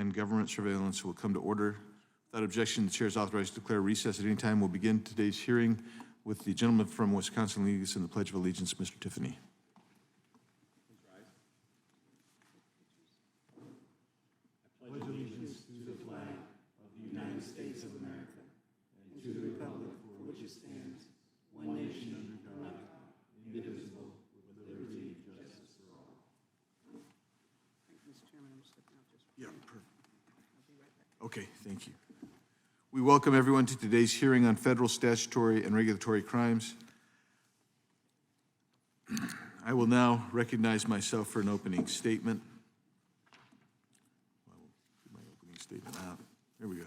and government surveillance will come to order. Without objection, the chair is authorized to declare recess at any time. We'll begin today's hearing with the gentleman from Wisconsin leading us in the Pledge of Allegiance, Mr. Tiffany. I pledge allegiance to the flag of the United States of America and to the republic for which it stands, one nation under God, indivisible, with liberty and justice for all. Mr. Chairman, I'm stepping out just. Yeah, perfect. I'll be right back. Okay, thank you. We welcome everyone to today's hearing on federal statutory and regulatory crimes. I will now recognize myself for an opening statement. I will get my opening statement out. There we go.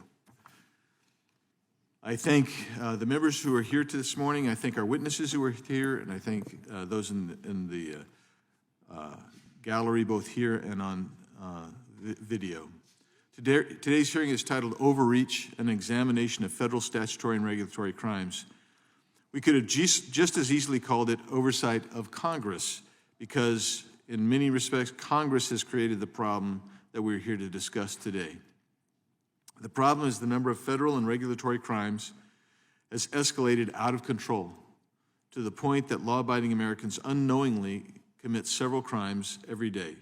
I thank the members who are here this morning. I thank our witnesses who are here, and I thank those in the gallery, both here and on video. Today's hearing is titled Overreach, an examination of federal statutory and regulatory crimes. We could have just as easily called it oversight of Congress, because in many respects, Congress has created the problem that we're here to discuss today. The problem is the number of federal and regulatory crimes has escalated out of control to the point that law-abiding Americans unknowingly commit several crimes every day.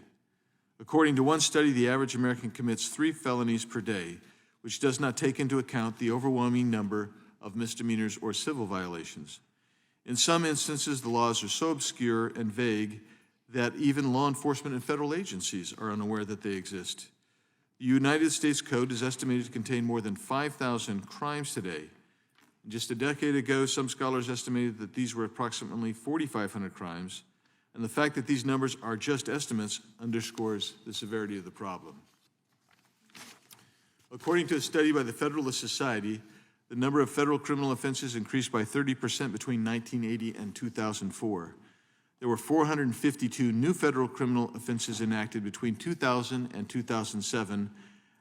According to one study, the average American commits 3 felonies per day, which does not take into account the overwhelming number of misdemeanors or civil violations. In some instances, the laws are so obscure and vague that even law enforcement and federal agencies are unaware that they exist. The United States Code is estimated to contain more than 5,000 crimes today. Just a decade ago, some scholars estimated that these were approximately 4,500 crimes, and the fact that these numbers are just estimates underscores the severity of the problem. According to a study by the Federalist Society, the number of federal criminal offenses increased by 30% between 1980 and 2004. There were 452 new federal criminal offenses enacted between 2000 and 2007,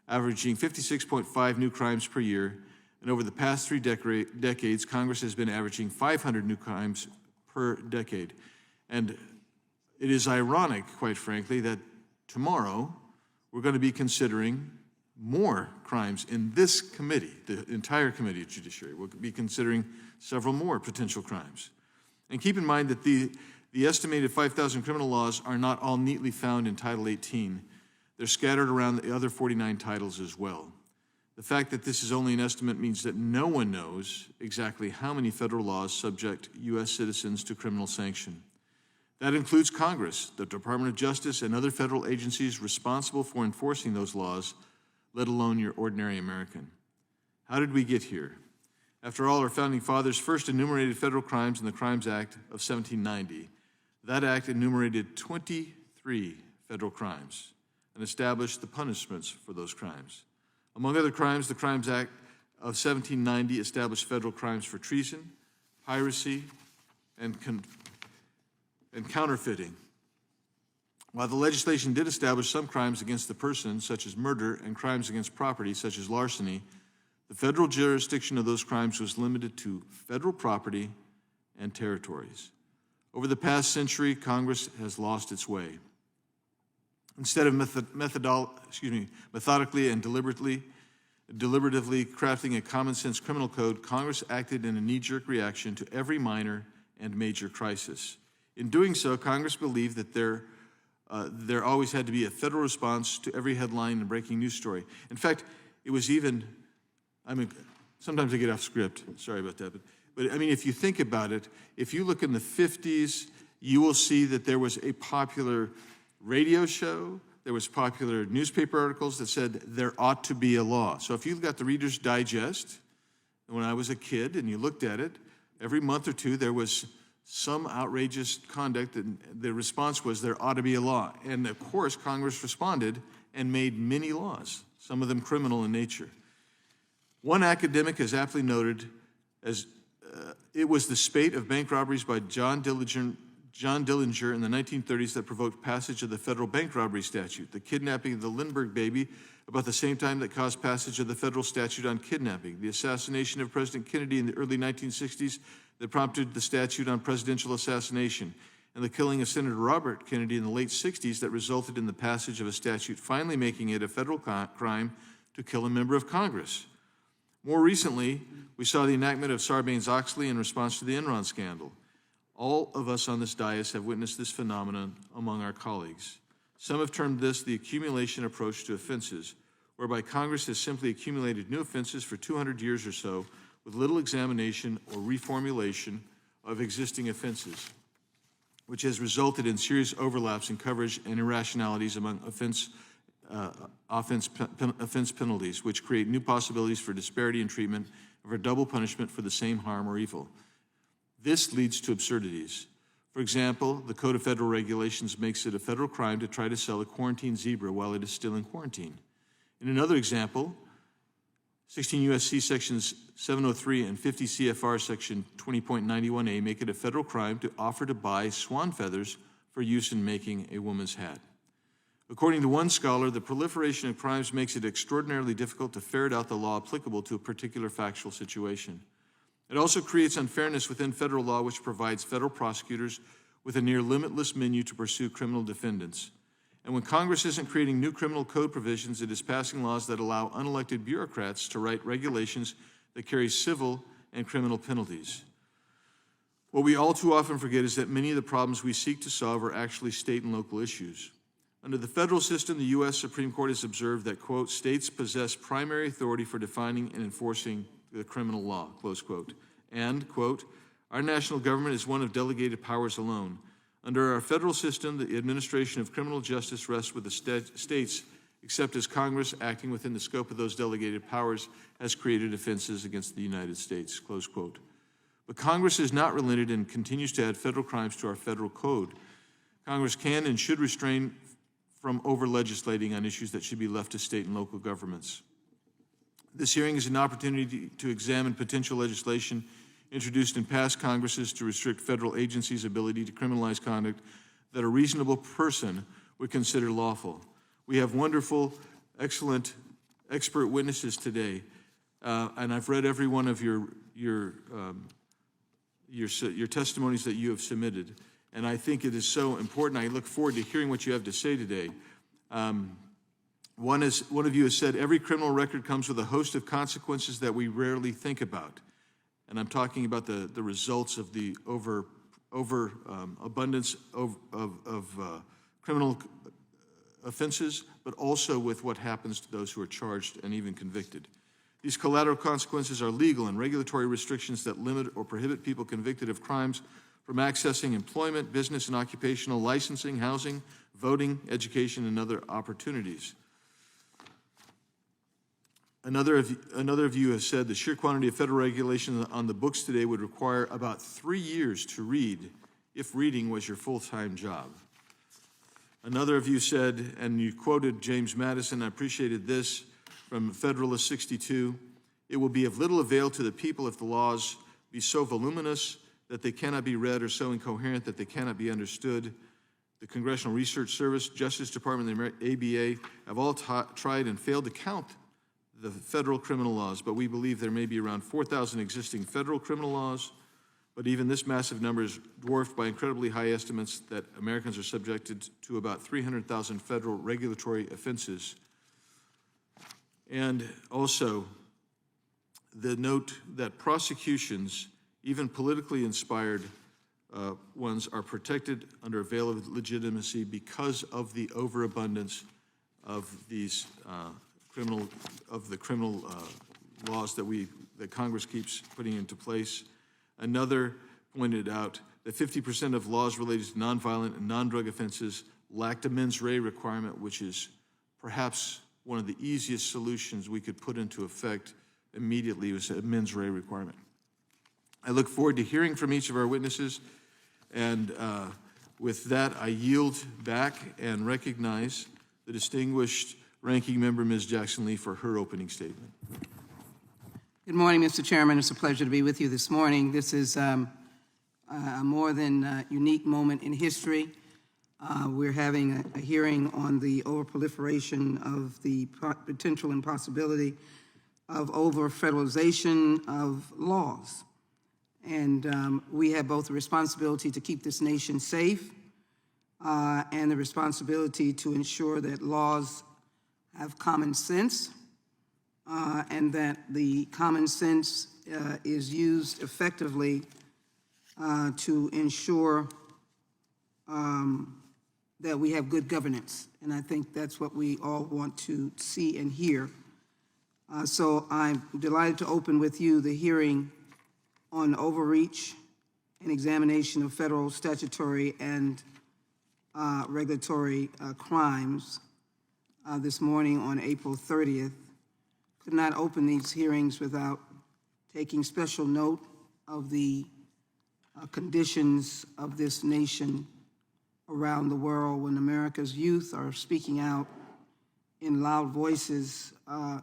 averaging 56.5 new crimes per year. And over the past 3 decades, Congress has been averaging 500 new crimes per decade. And it is ironic, quite frankly, that tomorrow we're going to be considering more crimes in this committee, the entire Committee of Judiciary. We'll be considering several more potential crimes. And keep in mind that the estimated 5,000 criminal laws are not all neatly found in Title 18. They're scattered around the other 49 titles as well. The fact that this is only an estimate means that no one knows exactly how many federal laws subject U.S. citizens to criminal sanction. That includes Congress, the Department of Justice, and other federal agencies responsible for enforcing those laws, let alone your ordinary American. How did we get here? After all, our founding fathers first enumerated federal crimes in the Crimes Act of 1790. That act enumerated 23 federal crimes and established the punishments for those crimes. Among other crimes, the Crimes Act of 1790 established federal crimes for treason, piracy, and counterfeiting. While the legislation did establish some crimes against the person, such as murder, and crimes against property, such as larceny, the federal jurisdiction of those crimes was limited to federal property and territories. Over the past century, Congress has lost its way. Instead of methodically and deliberatively crafting a common-sense criminal code, Congress acted in a knee-jerk reaction to every minor and major crisis. In doing so, Congress believed that there always had to be a federal response to every headline and breaking news story. In fact, it was even, sometimes I get off script, sorry about that, but if you think about it, if you look in the 50s, you will see that there was a popular radio show, there was popular newspaper articles that said there ought to be a law. So if you've got the Reader's Digest, when I was a kid and you looked at it, every month or two there was some outrageous conduct, and the response was there ought to be a law. And of course, Congress responded and made many laws, some of them criminal in nature. One academic has aptly noted as it was the spate of bank robberies by John Dillinger in the 1930s that provoked passage of the federal bank robbery statute, the kidnapping of the Lindbergh baby about the same time that caused passage of the federal statute on kidnapping, the assassination of President Kennedy in the early 1960s that prompted the statute on presidential assassination, and the killing of Senator Robert Kennedy in the late 60s that resulted in the passage of a statute finally making it a federal crime to kill a member of Congress. More recently, we saw the enactment of Sarbanes-Oxley in response to the Enron scandal. All of us on this dais have witnessed this phenomenon among our colleagues. Some have termed this the accumulation approach to offenses, whereby Congress has simply accumulated new offenses for 200 years or so with little examination or reformulation of existing offenses, which has resulted in serious overlaps in coverage and irrationalities among offense penalties, which create new possibilities for disparity in treatment and for double punishment for the same harm or evil. This leads to absurdities. For example, the Code of Federal Regulations makes it a federal crime to try to sell a quarantined zebra while it is still in quarantine. In another example, 16 U.S.C. sections 703 and 50 CFR section 20.91a make it a federal crime to offer to buy swan feathers for use in making a woman's hat. According to one scholar, the proliferation of crimes makes it extraordinarily difficult to ferret out the law applicable to a particular factual situation. It also creates unfairness within federal law, which provides federal prosecutors with a near limitless menu to pursue criminal defendants. And when Congress isn't creating new criminal code provisions, it is passing laws that allow unelected bureaucrats to write regulations that carry civil and criminal penalties. What we all too often forget is that many of the problems we seek to solve are actually state and local issues. Under the federal system, the U.S. Supreme Court has observed that, quote, states possess primary authority for defining and enforcing the criminal law, close quote, and, quote, our national government is one of delegated powers alone. Under our federal system, the administration of criminal justice rests with the states, except as Congress, acting within the scope of those delegated powers, has created offenses against the United States, close quote. But Congress is not relented and continues to add federal crimes to our federal code. Congress can and should restrain from over-legislating on issues that should be left to state and local governments. This hearing is an opportunity to examine potential legislation introduced in past Congresses to restrict federal agencies' ability to criminalize conduct that a reasonable person would consider lawful. We have wonderful, excellent, expert witnesses today, and I've read every one of your testimonies that you have submitted, and I think it is so important. I look forward to hearing what you have to say today. One of you has said, every criminal record comes with a host of consequences that we rarely think about. And I'm talking about the results of the abundance of criminal offenses, but also with what happens to those who are charged and even convicted. These collateral consequences are legal and regulatory restrictions that limit or prohibit people convicted of crimes from accessing employment, business and occupational licensing, housing, voting, education, and other opportunities. Another of you has said the sheer quantity of federal regulation on the books today would require about 3 years to read if reading was your full-time job. Another of you said, and you quoted James Madison, I appreciated this, from Federalist 62, it will be of little avail to the people if the laws be so voluminous that they cannot be read or so incoherent that they cannot be understood. The Congressional Research Service, Justice Department, and the ABA have all tried and failed to count the federal criminal laws, but we believe there may be around 4,000 existing federal criminal laws, but even this massive number is dwarfed by incredibly high estimates that Americans are subjected to about 300,000 federal regulatory offenses. And also, the note that prosecutions, even politically inspired ones, are protected under a veil of legitimacy because of the overabundance of these criminal laws that Congress keeps putting into place. Another pointed out that 50% of laws related to nonviolent and non-drug offenses lacked a mens rea requirement, which is perhaps one of the easiest solutions we could put into effect immediately, was a mens rea requirement. I look forward to hearing from each of our witnesses, and with that, I yield back and recognize the distinguished Ranking Member, Ms. Jackson-Lee, for her opening statement. Good morning, Mr. Chairman. It's a pleasure to be with you this morning. This is a more than unique moment in history. We're having a hearing on the overproliferation of the potential and possibility of over-federalization of laws. And we have both the responsibility to keep this nation safe and the responsibility to ensure that laws have common sense and that the common sense is used effectively to ensure that we have good governance. And I think that's what we all want to see and hear. So I'm delighted to open with you the hearing on overreach and examination of federal statutory and regulatory crimes this morning on April 30th. Could not open these hearings without taking special note of the conditions of this nation around the world when America's youth are speaking out in loud voices,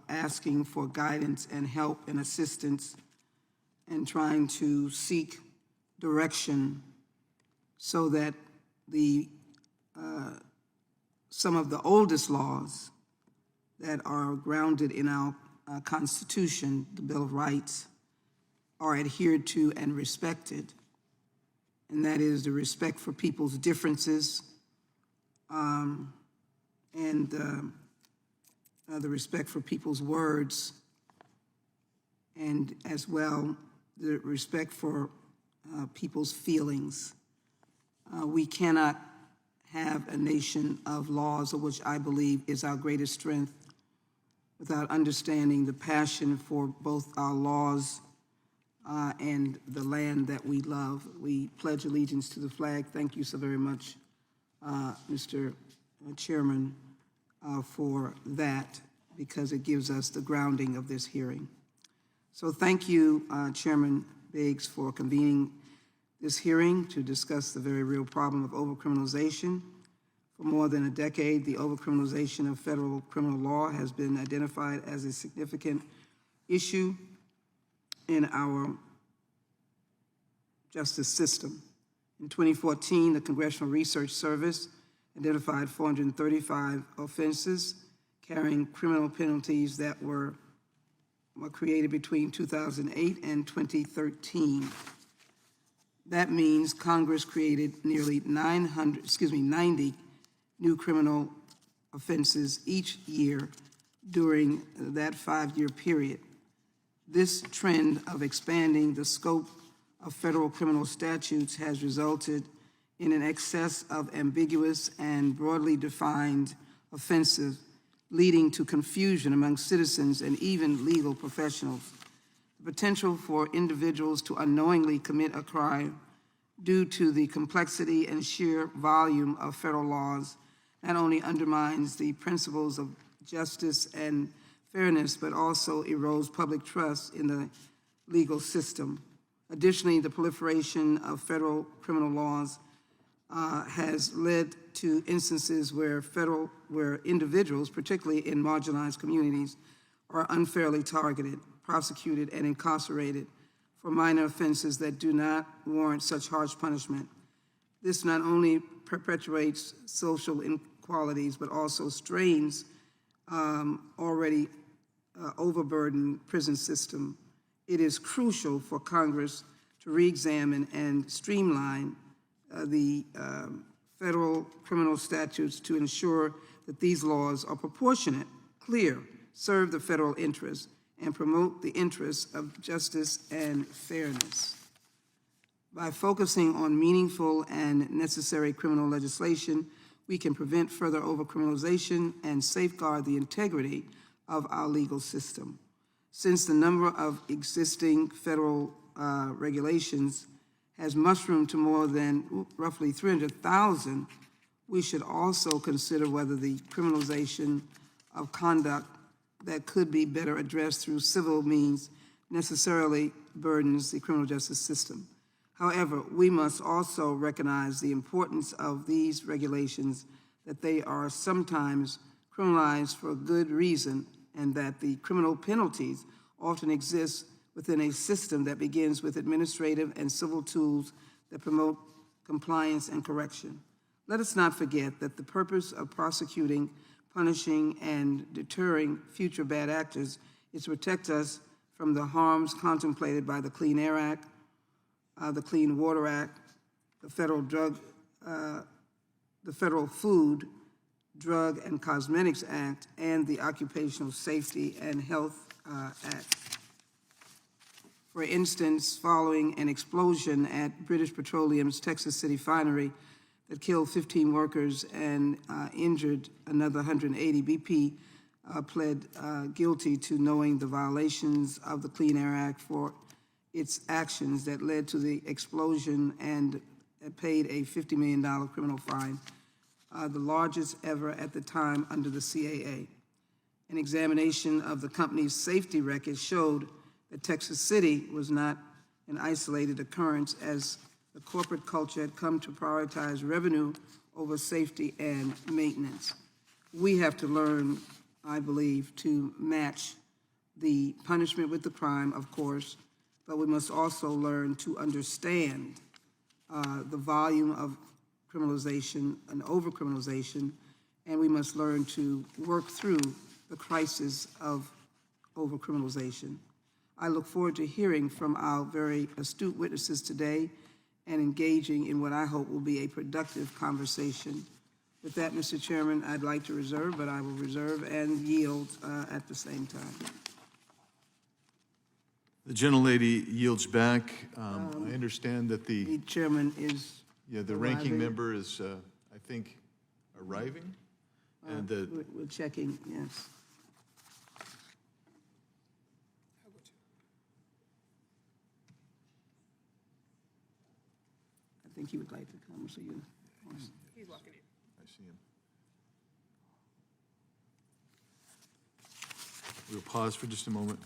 asking for guidance and help and assistance and trying to seek direction so that the some of the oldest laws that are grounded in our Constitution, the Bill of Rights, are adhered to and respected. And that is the respect for people's differences and the respect for people's words, and as well the respect for people's feelings. We cannot have a nation of laws, of which I believe is our greatest strength, without understanding the passion for both our laws and the land that we love. We pledge allegiance to the flag. Thank you so very much, Mr. Chairman, for that, because it gives us the grounding of this hearing. So thank you, Chairman Biggs, for convening this hearing to discuss the very real problem of overcriminalization. For more than a decade, the overcriminalization of federal criminal law has been identified as a significant issue in our justice system. In 2014, the Congressional Research Service identified 435 offenses carrying criminal penalties that were created between 2008 and 2013. That means Congress created nearly 90 new criminal offenses each year during that 5-year period. This trend of expanding the scope of federal criminal statutes has resulted in an excess of ambiguous and broadly defined offenses, leading to confusion among citizens and even legal professionals. The potential for individuals to unknowingly commit a crime due to the complexity and sheer volume of federal laws not only undermines the principles of justice and fairness, but also erodes public trust in the legal system. Additionally, the proliferation of federal criminal laws has led to instances where individuals, particularly in marginalized communities, are unfairly targeted, prosecuted, and incarcerated for minor offenses that do not warrant such harsh punishment. This not only perpetuates social inequalities, but also strains already overburdened prison system. It is crucial for Congress to re-examine and streamline the federal criminal statutes to ensure that these laws are proportionate, clear, serve the federal interest, and promote the interests of justice and fairness. By focusing on meaningful and necessary criminal legislation, we can prevent further overcriminalization and safeguard the integrity of our legal system. Since the number of existing federal regulations has mushroomed to more than roughly 300,000, we should also consider whether the criminalization of conduct that could be better addressed through civil means necessarily burdens the criminal justice system. However, we must also recognize the importance of these regulations, that they are sometimes criminalized for a good reason, and that the criminal penalties often exist within a system that begins with administrative and civil tools that promote compliance and correction. Let us not forget that the purpose of prosecuting, punishing, and deterring future bad actors is to protect us from the harms contemplated by the Clean Air Act, the Clean Water Act, the Federal Food, Drug, and Cosmetics Act, and the Occupational Safety and Health Act. For instance, following an explosion at British Petroleum's Texas City refinery that killed 15 workers and injured another 180, BP pled guilty to knowing the violations of the Clean Air Act for its actions that led to the explosion and paid a $50 million criminal fine, the largest ever at the time under the CAA. An examination of the company's safety record showed that Texas City was not an isolated occurrence, as the corporate culture had come to prioritize revenue over safety and maintenance. We have to learn, I believe, to match the punishment with the crime, of course, but we must also learn to understand the volume of criminalization and over-criminalization, and we must learn to work through the crisis of over-criminalization. I look forward to hearing from our very astute witnesses today and engaging in what I hope will be a productive conversation. With that, Mr. Chairman, I'd like to reserve, but I will reserve and yield at the same time. The gentlelady yields back. I understand that The chairman is the ranking member is, I think, arriving, and we're checking, yes. I think he would like to come, so you. He's walking in. I see him. We'll pause for just a moment.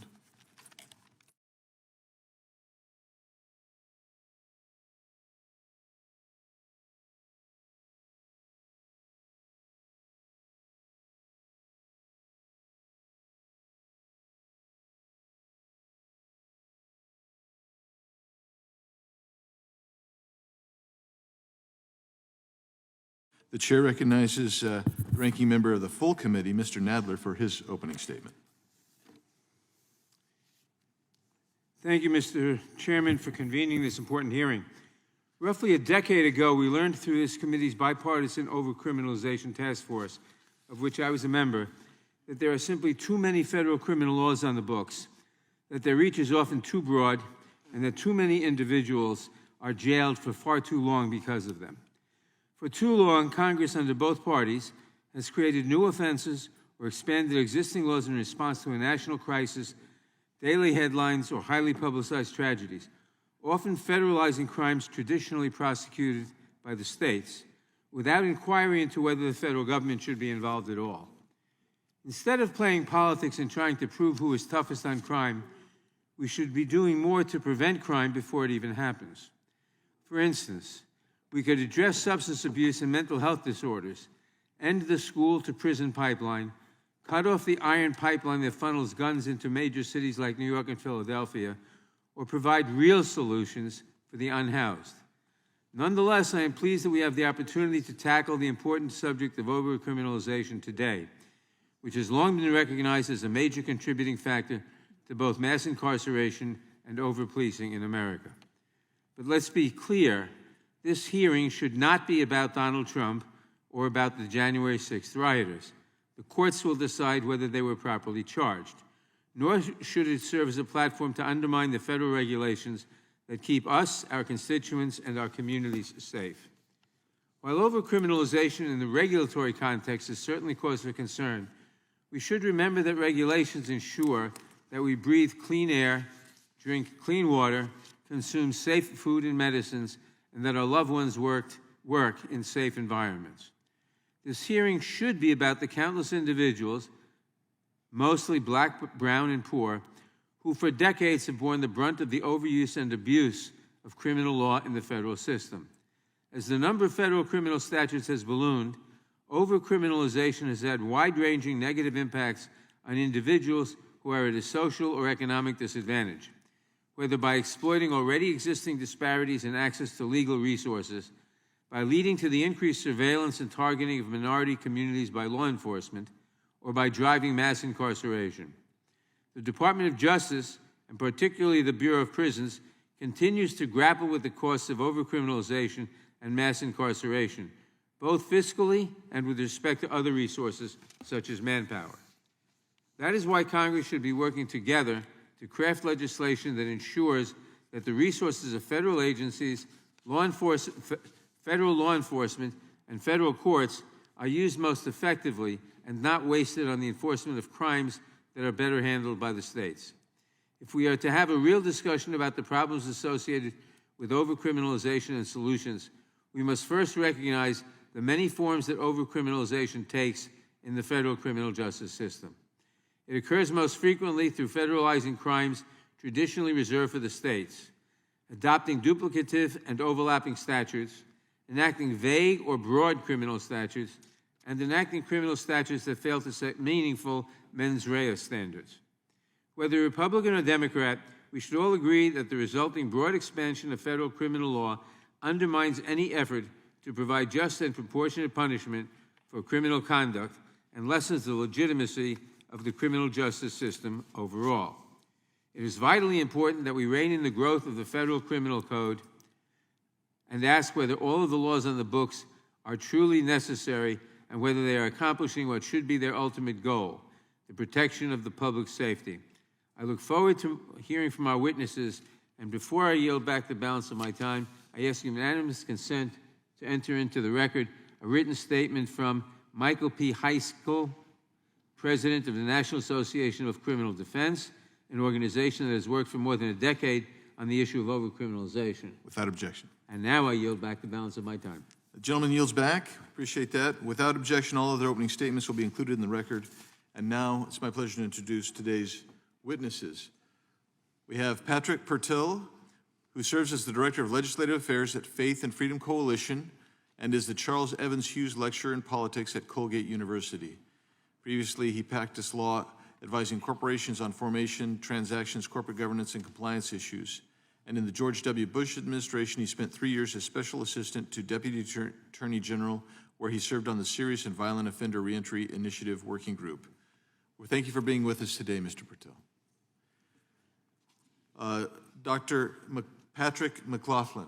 The chair recognizes the ranking member of the full committee, Mr. Nadler, for his opening statement. Thank you, Mr. Chairman, for convening this important hearing. Roughly a decade ago, we learned through this committee's bipartisan overcriminalization task force, of which I was a member, that there are simply too many federal criminal laws on the books, that their reach is often too broad, and that too many individuals are jailed for far too long because of them. For too long, Congress, under both parties, has created new offenses or expanded existing laws in response to a national crisis, daily headlines, or highly publicized tragedies, often federalizing crimes traditionally prosecuted by the states, without inquiry into whether the federal government should be involved at all. Instead of playing politics and trying to prove who is toughest on crime, we should be doing more to prevent crime before it even happens. For instance, we could address substance abuse and mental health disorders, end the school-to-prison pipeline, cut off the iron pipeline that funnels guns into major cities like New York and Philadelphia, or provide real solutions for the unhoused. Nonetheless, I am pleased that we have the opportunity to tackle the important subject of overcriminalization today, which has long been recognized as a major contributing factor to both mass incarceration and over-policing in America. But let's be clear, this hearing should not be about Donald Trump or about the January 6th rioters. The courts will decide whether they were properly charged, nor should it serve as a platform to undermine the federal regulations that keep us, our constituents, and our communities safe. While overcriminalization in the regulatory context is certainly cause for concern, we should remember that regulations ensure that we breathe clean air, drink clean water, consume safe food and medicines, and that our loved ones work in safe environments. This hearing should be about the countless individuals, mostly Black, brown, and poor, who for decades have borne the brunt of the overuse and abuse of criminal law in the federal system. As the number of federal criminal statutes has ballooned, overcriminalization has had wide-ranging negative impacts on individuals who are at a social or economic disadvantage, whether by exploiting already existing disparities in access to legal resources, by leading to the increased surveillance and targeting of minority communities by law enforcement, or by driving mass incarceration. The Department of Justice, and particularly the Bureau of Prisons, continues to grapple with the costs of overcriminalization and mass incarceration, both fiscally and with respect to other resources such as manpower. That is why Congress should be working together to craft legislation that ensures that the resources of federal agencies, federal law enforcement, and federal courts are used most effectively and not wasted on the enforcement of crimes that are better handled by the states. If we are to have a real discussion about the problems associated with overcriminalization and solutions, we must first recognize the many forms that overcriminalization takes in the federal criminal justice system. It occurs most frequently through federalizing crimes traditionally reserved for the states, adopting duplicative and overlapping statutes, enacting vague or broad criminal statutes, and enacting criminal statutes that fail to set meaningful mens rea standards. Whether Republican or Democrat, we should all agree that the resulting broad expansion of federal criminal law undermines any effort to provide just and proportionate punishment for criminal conduct and lessens the legitimacy of the criminal justice system overall. It is vitally important that we rein in the growth of the federal criminal code and ask whether all of the laws on the books are truly necessary and whether they are accomplishing what should be their ultimate goal, the protection of the public safety. I look forward to hearing from our witnesses, and before I yield back the balance of my time, I ask unanimous consent to enter into the record a written statement from Michael P. Heiskell, President of the National Association of Criminal Defense, an organization that has worked for more than a decade on the issue of overcriminalization. Without objection. And now I yield back the balance of my time. The gentleman yields back. Appreciate that. Without objection, all other opening statements will be included in the record. And now it's my pleasure to introduce today's witnesses. We have Patrick Pertil, who serves as the Director of Legislative Affairs at Faith and Freedom Coalition and is the Charles Evans Hughes Lecturer in Politics at Colgate University. Previously, he practiced law advising corporations on formation, transactions, corporate governance, and compliance issues. And in the George W. Bush administration, he spent 3 years as Special Assistant to Deputy Attorney General, where he served on the Serious and Violent Offender Reentry Initiative Working Group. Well, thank you for being with us today, Mr. Pertil. Dr. Patrick McLaughlin.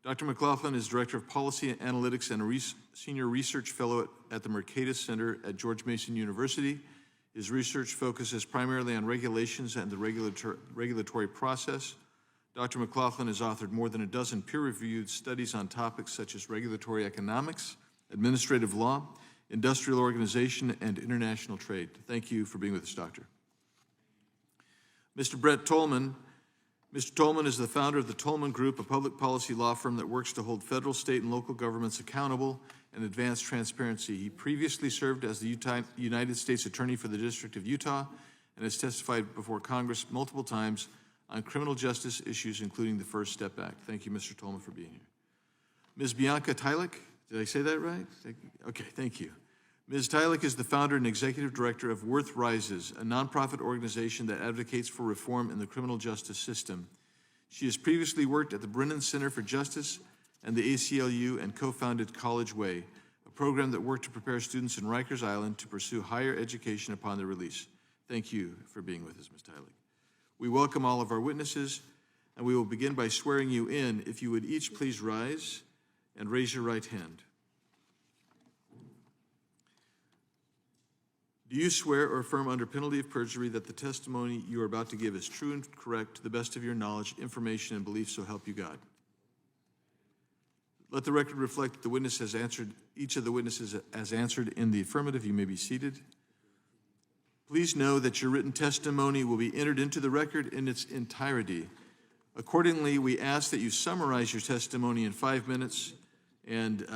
Dr. McLaughlin is Director of Policy and Analytics and a Senior Research Fellow at the Mercatus Center at George Mason University. His research focuses primarily on regulations and the regulatory process. Dr. McLaughlin has authored more than a dozen peer-reviewed studies on topics such as regulatory economics, administrative law, industrial organization, and international trade. Thank you for being with us, Doctor. Mr. Brett Tolman. Mr. Tolman is the founder of the Tolman Group, a public policy law firm that works to hold federal, state, and local governments accountable and advance transparency. He previously served as the United States Attorney for the District of Utah and has testified before Congress multiple times on criminal justice issues, including the First Step Act. Thank you, Mr. Tolman, for being here. Ms. Bianca Tylik, did I say that right? Okay, thank you. Ms. Tylik is the founder and executive director of Worth Rises, a nonprofit organization that advocates for reform in the criminal justice system. She has previously worked at the Brennan Center for Justice and the ACLU and co-founded College Way, a program that worked to prepare students in Rikers Island to pursue higher education upon their release. Thank you for being with us, Ms. Tylik. We welcome all of our witnesses, and we will begin by swearing you in. If you would each please rise and raise your right hand. Do you swear or affirm under penalty of perjury that the testimony you are about to give is true and correct to the best of your knowledge, information, and belief, so help you God? Let the record reflect that the witness has answered, each of the witnesses has answered in the affirmative. You may be seated. Please know that your written testimony will be entered into the record in its entirety. Accordingly, we ask that you summarize your testimony in 5 minutes, and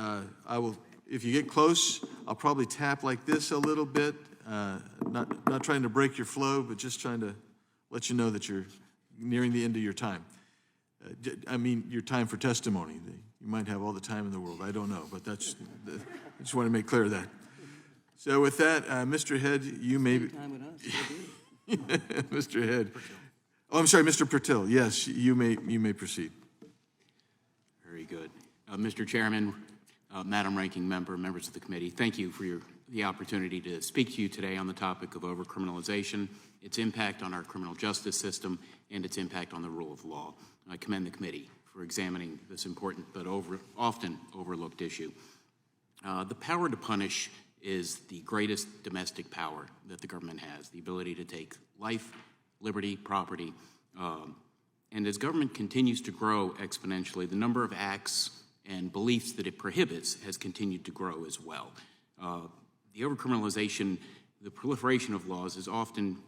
I will, if you get close, I'll probably tap like this a little bit. Not trying to break your flow, but just trying to let you know that you're nearing the end of your time. I mean, your time for testimony. You might have all the time in the world. I don't know, but I just want to make clear that. So with that, Mr. Head, you may be. Time with us. Mr. Head. Oh, I'm sorry, Mr. Pertil. Yes, you may proceed. Very good. Mr. Chairman, Madam Ranking Member, members of the committee, thank you for your the opportunity to speak to you today on the topic of overcriminalization, its impact on our criminal justice system, and its impact on the rule of law. I commend the committee for examining this important but often overlooked issue. The power to punish is the greatest domestic power that the government has, the ability to take life, liberty, property. And as government continues to grow exponentially, the number of acts and beliefs that it prohibits has continued to grow as well. The overcriminalization, the proliferation of laws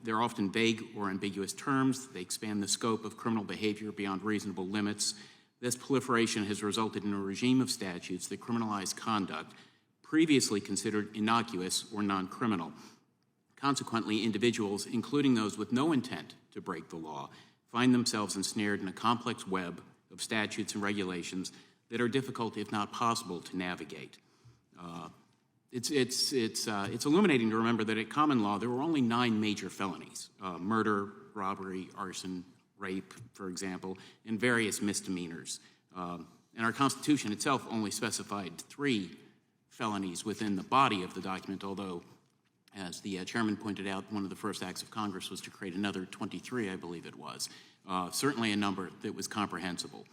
they're often vague or ambiguous terms. They expand the scope of criminal behavior beyond reasonable limits. This proliferation has resulted in a regime of statutes that criminalize conduct previously considered innocuous or non-criminal. Consequently, individuals, including those with no intent to break the law, find themselves ensnared in a complex web of statutes and regulations that are difficult, if not possible, to navigate. It's illuminating to remember that at common law, there were only 9 major felonies: murder, robbery, arson, rape, for example, and various misdemeanors. And our Constitution itself only specified 3 felonies within the body of the document, although, as the chairman pointed out, one of the first acts of Congress was to create another 23, I believe it was. Certainly a number that was comprehensible.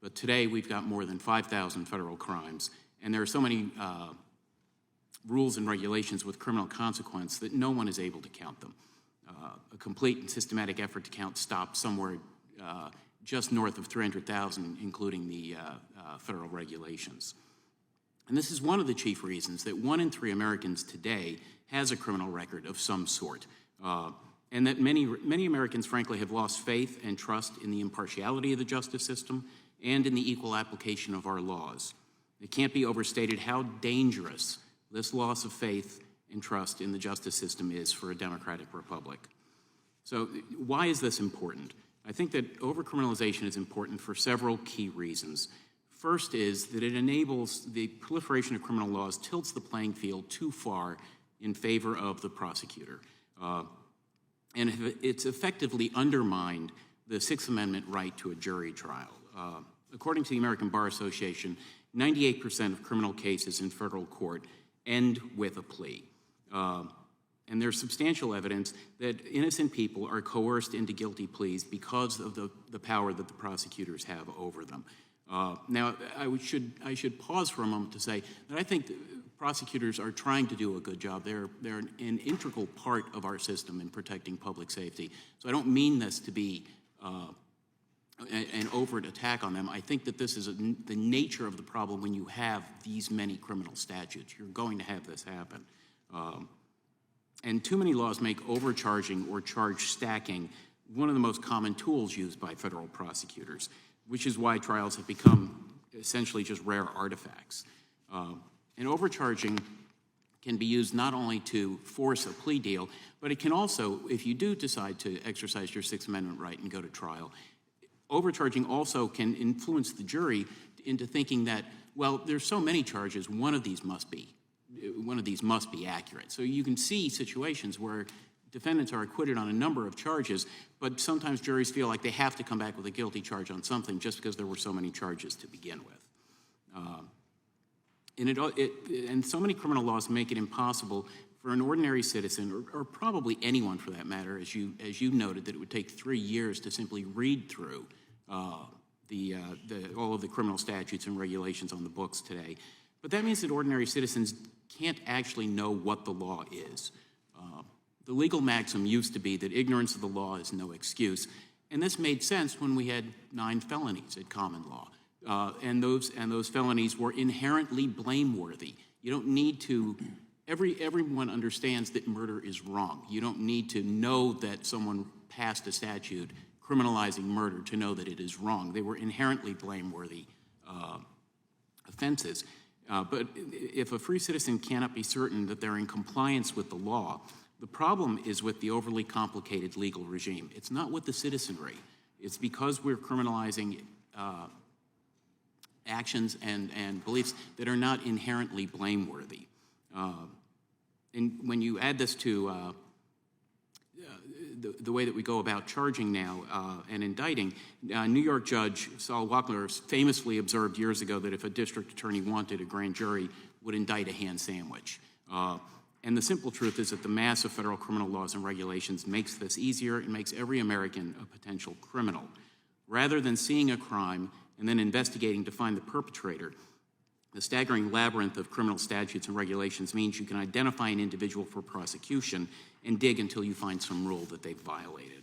But today we've got more than 5,000 federal crimes, and there are so many rules and regulations with criminal consequence that no one is able to count them. A complete and systematic effort to count stopped somewhere just north of 300,000, including the federal regulations. And this is one of the chief reasons that 1 in 3 Americans today has a criminal record of some sort, and that many Americans, frankly, have lost faith and trust in the impartiality of the justice system and in the equal application of our laws. It can't be overstated how dangerous this loss of faith and trust in the justice system is for a democratic republic. So why is this important? I think that overcriminalization is important for several key reasons. First is that it enables the proliferation of criminal laws, tilts the playing field too far in favor of the prosecutor. And it's effectively undermined the Sixth Amendment right to a jury trial. According to the American Bar Association, 98% of criminal cases in federal court end with a plea. And there's substantial evidence that innocent people are coerced into guilty pleas because of the power that the prosecutors have over them. Now, I should pause for a moment to say that I think prosecutors are trying to do a good job. They're an integral part of our system in protecting public safety. So I don't mean this to be an overt attack on them. I think that this is the nature of the problem when you have these many criminal statutes. You're going to have this happen. And too many laws make overcharging or charge stacking one of the most common tools used by federal prosecutors, which is why trials have become essentially just rare artifacts. And overcharging can be used not only to force a plea deal, but it can also, if you do decide to exercise your Sixth Amendment right and go to trial, overcharging also can influence the jury into thinking that, well, there's so many charges, one of these must be accurate. So you can see situations where defendants are acquitted on a number of charges, but sometimes juries feel like they have to come back with a guilty charge on something just because there were so many charges to begin with. And so many criminal laws make it impossible for an ordinary citizen, or probably anyone for that matter, as you noted, that it would take 3 years to simply read through all of the criminal statutes and regulations on the books today. But that means that ordinary citizens can't actually know what the law is. The legal maxim used to be that ignorance of the law is no excuse, and this made sense when we had 9 felonies at common law. And those felonies were inherently blameworthy. You don't need to. Everyone understands that murder is wrong. You don't need to know that someone passed a statute criminalizing murder to know that it is wrong. They were inherently blameworthy offenses. But if a free citizen cannot be certain that they're in compliance with the law, the problem is with the overly complicated legal regime. It's not with the citizenry. It's because we're criminalizing actions and beliefs that are not inherently blameworthy. And when you add this to the way that we go about charging now and indicting, New York Judge Saul Wackler famously observed years ago that if a district attorney wanted, a grand jury would indict a ham sandwich. And the simple truth is that the mass of federal criminal laws and regulations makes this easier and makes every American a potential criminal. Rather than seeing a crime and then investigating to find the perpetrator, the staggering labyrinth of criminal statutes and regulations means you can identify an individual for prosecution and dig until you find some rule that they've violated.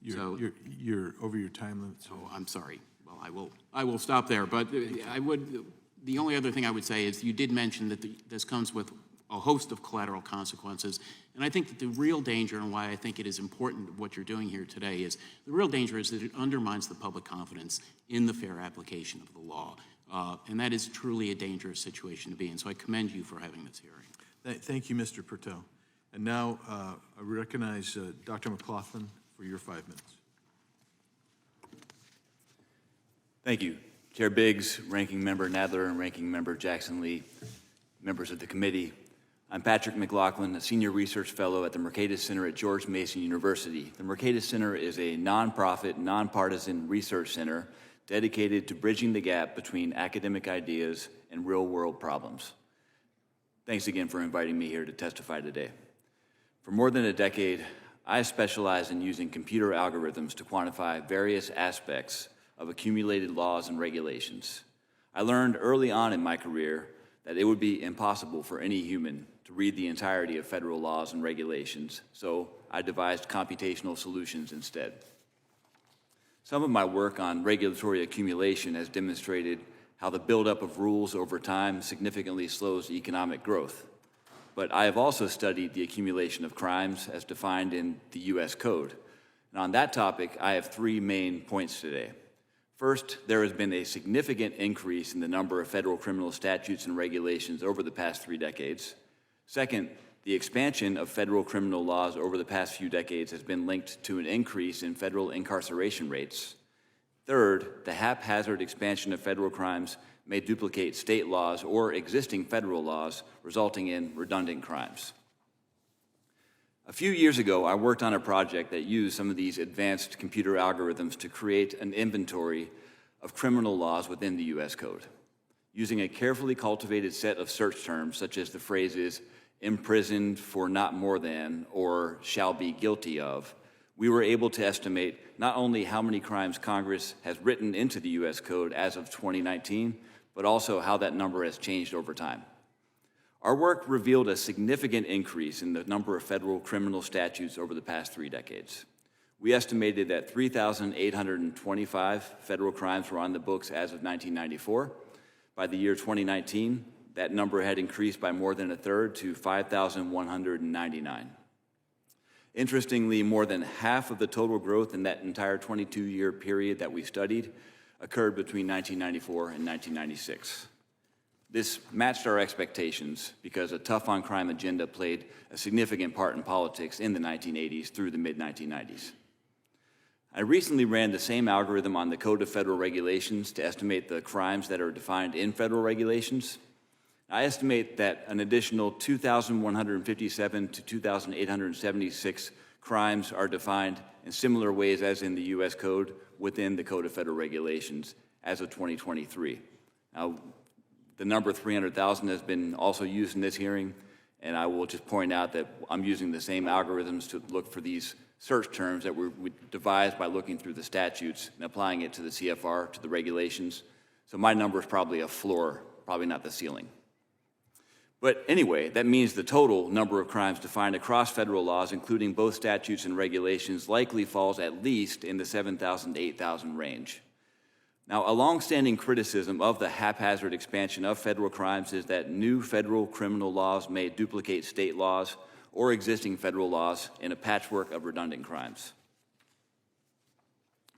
You're over your time limit. So I'm sorry. Well, I will stop there. But the only other thing I would say is you did mention that this comes with a host of collateral consequences. And I think that the real danger, and why I think it is important what you're doing here today, is the real danger is that it undermines the public confidence in the fair application of the law. And that is truly a dangerous situation to be in. So I commend you for having this hearing. Thank you, Mr. Pertel. And now I recognize Dr. McLaughlin for your 5 minutes. Thank you. Chair Biggs, Ranking Member Nadler, and Ranking Member Jackson Lee, members of the committee. I'm Patrick McLaughlin, a Senior Research Fellow at the Mercatus Center at George Mason University. The Mercatus Center is a nonprofit, nonpartisan research center dedicated to bridging the gap between academic ideas and real-world problems. Thanks again for inviting me here to testify today. For more than a decade, I specialize in using computer algorithms to quantify various aspects of accumulated laws and regulations. I learned early on in my career that it would be impossible for any human to read the entirety of federal laws and regulations, so I devised computational solutions instead. Some of my work on regulatory accumulation has demonstrated how the buildup of rules over time significantly slows economic growth. But I have also studied the accumulation of crimes as defined in the U.S. Code. And on that topic, I have 3 main points today. First, there has been a significant increase in the number of federal criminal statutes and regulations over the past 3 decades. Second, the expansion of federal criminal laws over the past few decades has been linked to an increase in federal incarceration rates. Third, the haphazard expansion of federal crimes may duplicate state laws or existing federal laws, resulting in redundant crimes. A few years ago, I worked on a project that used some of these advanced computer algorithms to create an inventory of criminal laws within the U.S. Code. Using a carefully cultivated set of search terms, such as the phrases imprisoned for not more than or shall be guilty of, we were able to estimate not only how many crimes Congress has written into the U.S. Code as of 2019, but also how that number has changed over time. Our work revealed a significant increase in the number of federal criminal statutes over the past 3 decades. We estimated that 3,825 federal crimes were on the books as of 1994. By the year 2019, that number had increased by more than a third to 5,199. Interestingly, more than half of the total growth in that entire 22-year period that we studied occurred between 1994 and 1996. This matched our expectations because a tough-on-crime agenda played a significant part in politics in the 1980s through the mid-1990s. I recently ran the same algorithm on the Code of Federal Regulations to estimate the crimes that are defined in federal regulations. I estimate that an additional 2,157 to 2,876 crimes are defined in similar ways as in the U.S. Code within the Code of Federal Regulations as of 2023. Now, the number 300,000 has been also used in this hearing, and I will just point out that I'm using the same algorithms to look for these search terms that we devised by looking through the statutes and applying it to the CFR, to the regulations. So my number is probably a floor, probably not the ceiling. But anyway, that means the total number of crimes defined across federal laws, including both statutes and regulations, likely falls at least in the 7,000 to 8,000 range. Now, a longstanding criticism of the haphazard expansion of federal crimes is that new federal criminal laws may duplicate state laws or existing federal laws in a patchwork of redundant crimes.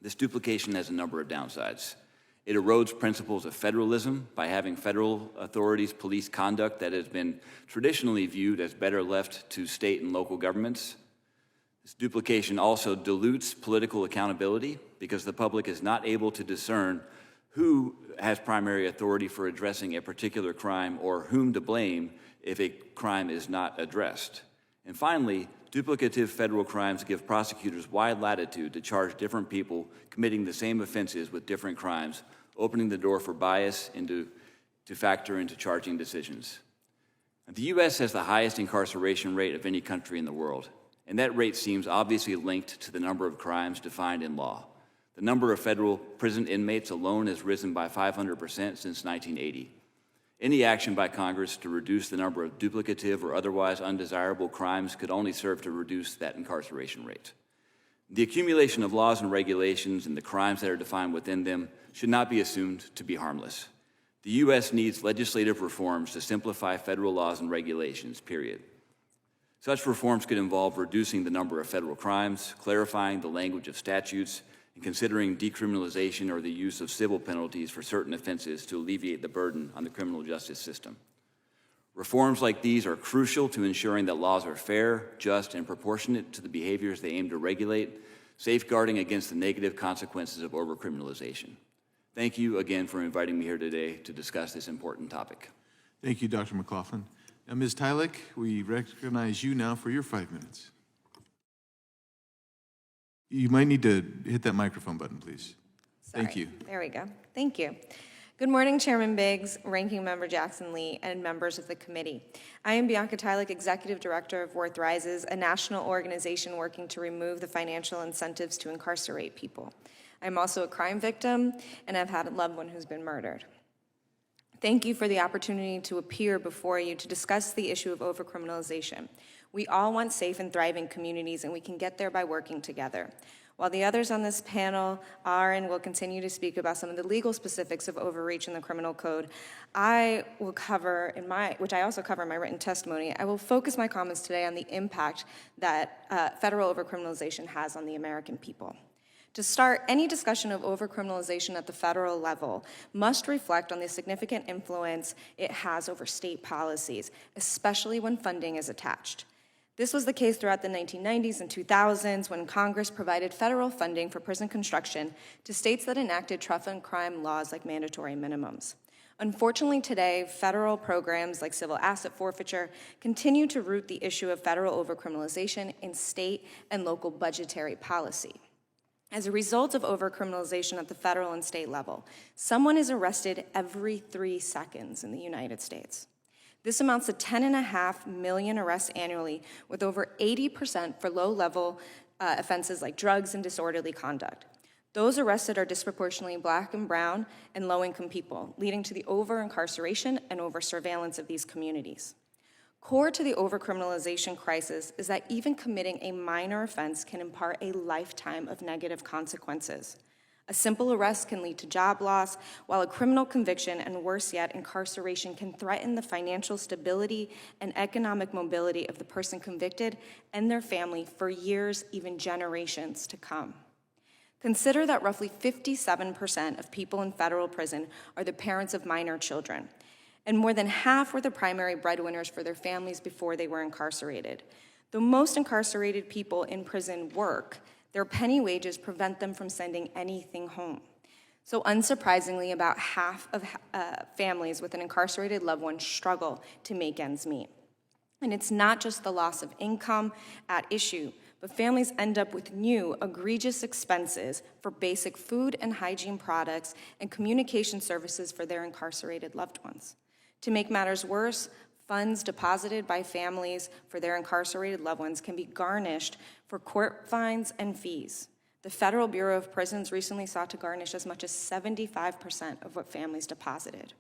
This duplication has a number of downsides. It erodes principles of federalism by having federal authorities police conduct that has been traditionally viewed as better left to state and local governments. This duplication also dilutes political accountability because the public is not able to discern who has primary authority for addressing a particular crime or whom to blame if a crime is not addressed. And finally, duplicative federal crimes give prosecutors wide latitude to charge different people committing the same offenses with different crimes, opening the door for bias to factor into charging decisions. The U.S. has the highest incarceration rate of any country in the world, and that rate seems obviously linked to the number of crimes defined in law. The number of federal prison inmates alone has risen by 500% since 1980. Any action by Congress to reduce the number of duplicative or otherwise undesirable crimes could only serve to reduce that incarceration rate. The accumulation of laws and regulations and the crimes that are defined within them should not be assumed to be harmless. The U.S. needs legislative reforms to simplify federal laws and regulations, period. Such reforms could involve reducing the number of federal crimes, clarifying the language of statutes, and considering decriminalization or the use of civil penalties for certain offenses to alleviate the burden on the criminal justice system. Reforms like these are crucial to ensuring that laws are fair, just, and proportionate to the behaviors they aim to regulate, safeguarding against the negative consequences of overcriminalization. Thank you again for inviting me here today to discuss this important topic. Thank you, Dr. McLaughlin. Now, Ms. Tylick, we recognize you now for your 5 minutes. You might need to hit that microphone button, please. Sorry. Thank you. There we go. Thank you. Good morning, Chairman Biggs, Ranking Member Jackson Lee, and members of the committee. I am Bianca Tylick, Executive Director of Worth Rises, a national organization working to remove the financial incentives to incarcerate people. I'm also a crime victim, and I've had a loved one who's been murdered. Thank you for the opportunity to appear before you to discuss the issue of overcriminalization. We all want safe and thriving communities, and we can get there by working together. While the others on this panel are and will continue to speak about some of the legal specifics of overreach in the criminal code, I will cover, which I also cover in my written testimony, I will focus my comments today on the impact that federal overcriminalization has on the American people. To start, any discussion of overcriminalization at the federal level must reflect on the significant influence it has over state policies, especially when funding is attached. This was the case throughout the 1990s and 2000s when Congress provided federal funding for prison construction to states that enacted tough and crime laws like mandatory minimums. Unfortunately today, federal programs like civil asset forfeiture continue to root the issue of federal overcriminalization in state and local budgetary policy. As a result of overcriminalization at the federal and state level, someone is arrested every 3 seconds in the United States. This amounts to 10.5 million arrests annually, with over 80% for low-level offenses like drugs and disorderly conduct. Those arrested are disproportionately Black and brown and low-income people, leading to the over-incarceration and over-surveillance of these communities. Core to the overcriminalization crisis is that even committing a minor offense can impart a lifetime of negative consequences. A simple arrest can lead to job loss, while a criminal conviction, and worse yet, incarceration, can threaten the financial stability and economic mobility of the person convicted and their family for years, even generations to come. Consider that roughly 57% of people in federal prison are the parents of minor children, and more than half were the primary breadwinners for their families before they were incarcerated. Though most incarcerated people in prison work, their penny wages prevent them from sending anything home. So unsurprisingly, about half of families with an incarcerated loved one struggle to make ends meet. And it's not just the loss of income at issue, but families end up with new, egregious expenses for basic food and hygiene products and communication services for their incarcerated loved ones. To make matters worse, funds deposited by families for their incarcerated loved ones can be garnished for court fines and fees. The Federal Bureau of Prisons recently sought to garnish as much as 75% of what families deposited.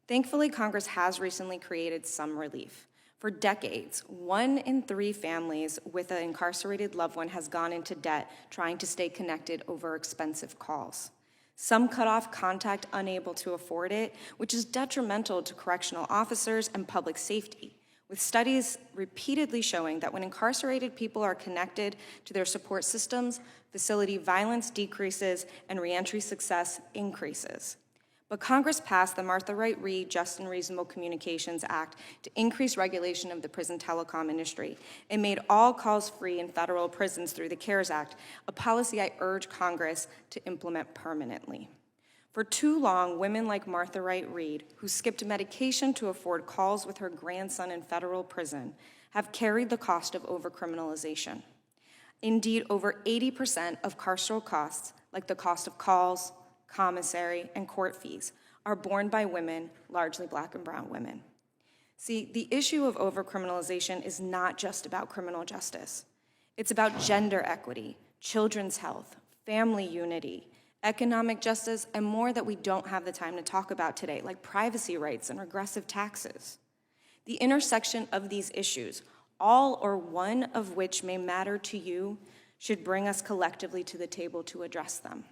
Thankfully, Congress has recently created some relief. For decades, 1 in 3 families with an incarcerated loved one has gone into debt trying to stay connected over expensive calls. Some cut off contact unable to afford it, which is detrimental to correctional officers and public safety, with studies repeatedly showing that when incarcerated people are connected to their support systems, facility violence decreases and reentry success increases. But Congress passed the Martha Wright Reed Just and Reasonable Communications Act to increase regulation of the prison telecom industry and made all calls free in federal prisons through the CARES Act, a policy I urge Congress to implement permanently. For too long, women like Martha Wright Reed, who skipped medication to afford calls with her grandson in federal prison, have carried the cost of overcriminalization. Indeed, over 80% of carceral costs, like the cost of calls, commissary, and court fees, are borne by women, largely Black and brown women. See, the issue of overcriminalization is not just about criminal justice. It's about gender equity, children's health, family unity, economic justice, and more that we don't have the time to talk about today, like privacy rights and regressive taxes. The intersection of these issues, all or one of which may matter to you, should bring us collectively to the table to address them.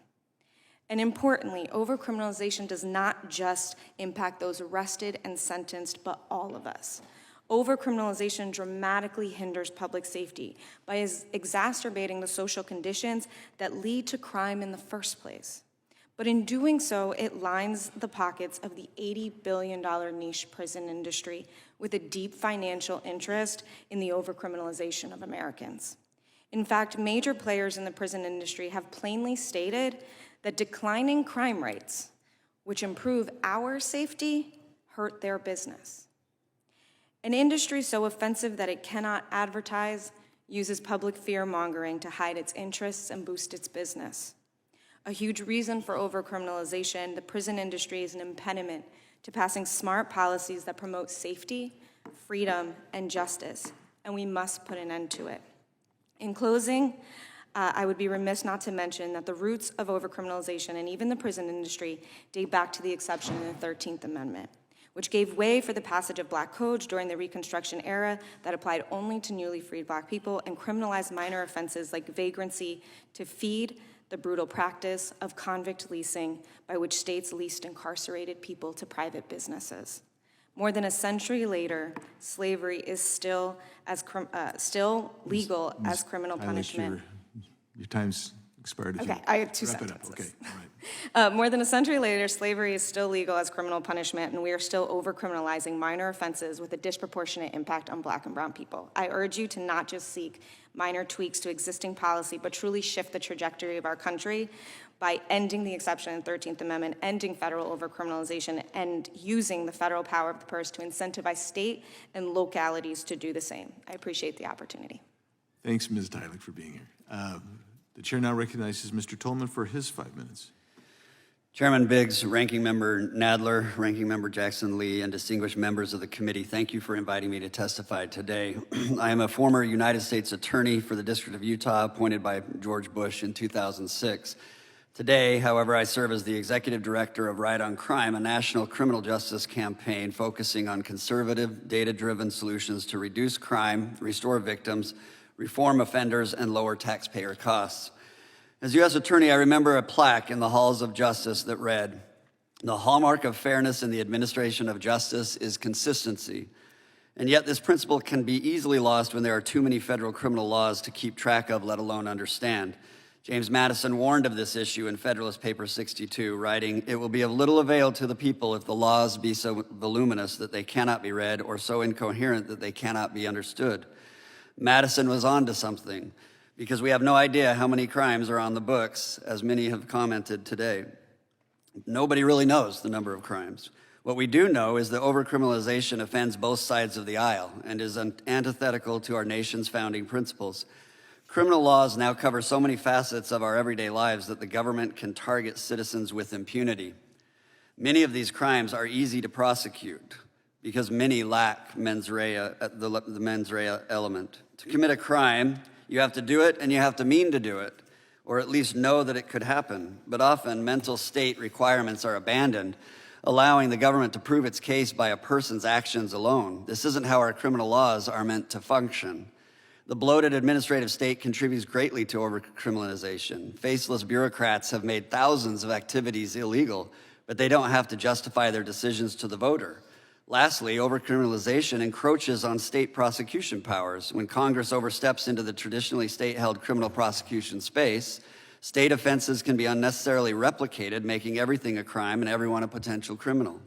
And importantly, overcriminalization does not just impact those arrested and sentenced, but all of us. Overcriminalization dramatically hinders public safety by exacerbating the social conditions that lead to crime in the first place. But in doing so, it lines the pockets of the $80 billion niche prison industry with a deep financial interest in the overcriminalization of Americans. In fact, major players in the prison industry have plainly stated that declining crime rates, which improve our safety, hurt their business. An industry so offensive that it cannot advertise uses public fear-mongering to hide its interests and boost its business. A huge reason for overcriminalization, the prison industry is an impediment to passing smart policies that promote safety, freedom, and justice, and we must put an end to it. In closing, I would be remiss not to mention that the roots of overcriminalization and even the prison industry date back to the exception in the 13th Amendment, which gave way for the passage of black codes during the Reconstruction era that applied only to newly freed black people and criminalized minor offenses like vagrancy to feed the brutal practice of convict leasing by which states leased incarcerated people to private businesses. More than a century later, slavery is still legal as criminal punishment. Your time's expired. Okay, I have 2 Wrap it sentences. up. Okay, all right. More than a century later, slavery is still legal as criminal punishment, and we are still overcriminalizing minor offenses with a disproportionate impact on black and brown people. I urge you to not just seek minor tweaks to existing policy, but truly shift the trajectory of our country by ending the exception in the 13th Amendment, ending federal overcriminalization, and using the federal power of the purse to incentivize state and localities to do the same. I appreciate the opportunity. Thanks, Ms. Tyler, for being here. The chair now recognizes Mr. Tolman for his 5 minutes. Chairman Biggs, Ranking Member Nadler, Ranking Member Jackson Lee, and distinguished members of the committee, thank you for inviting me to testify today. I am a former United States Attorney for the District of Utah, appointed by George Bush in 2006. Today, however, I serve as the Executive Director of Right on Crime, a national criminal justice campaign focusing on conservative, data-driven solutions to reduce crime, restore victims, reform offenders, and lower taxpayer costs. As U.S. Attorney, I remember a plaque in the halls of justice that read, "The hallmark of fairness in the administration of justice is consistency." And yet this principle can be easily lost when there are too many federal criminal laws to keep track of, let alone understand. James Madison warned of this issue in Federalist Paper 62, writing, "It will be of little avail to the people if the laws be so voluminous that they cannot be read, or so incoherent that they cannot be understood." Madison was on to something, because we have no idea how many crimes are on the books, as many have commented today. Nobody really knows the number of crimes. What we do know is that overcriminalization offends both sides of the aisle and is antithetical to our nation's founding principles. Criminal laws now cover so many facets of our everyday lives that the government can target citizens with impunity. Many of these crimes are easy to prosecute because many lack the mens rea element. To commit a crime, you have to do it and you have to mean to do it, or at least know that it could happen. But often mental state requirements are abandoned, allowing the government to prove its case by a person's actions alone. This isn't how our criminal laws are meant to function. The bloated administrative state contributes greatly to overcriminalization. Faceless bureaucrats have made thousands of activities illegal, but they don't have to justify their decisions to the voter. Lastly, overcriminalization encroaches on state prosecution powers. When Congress oversteps into the traditionally state-held criminal prosecution space, state offenses can be unnecessarily replicated, making everything a crime and everyone a potential criminal.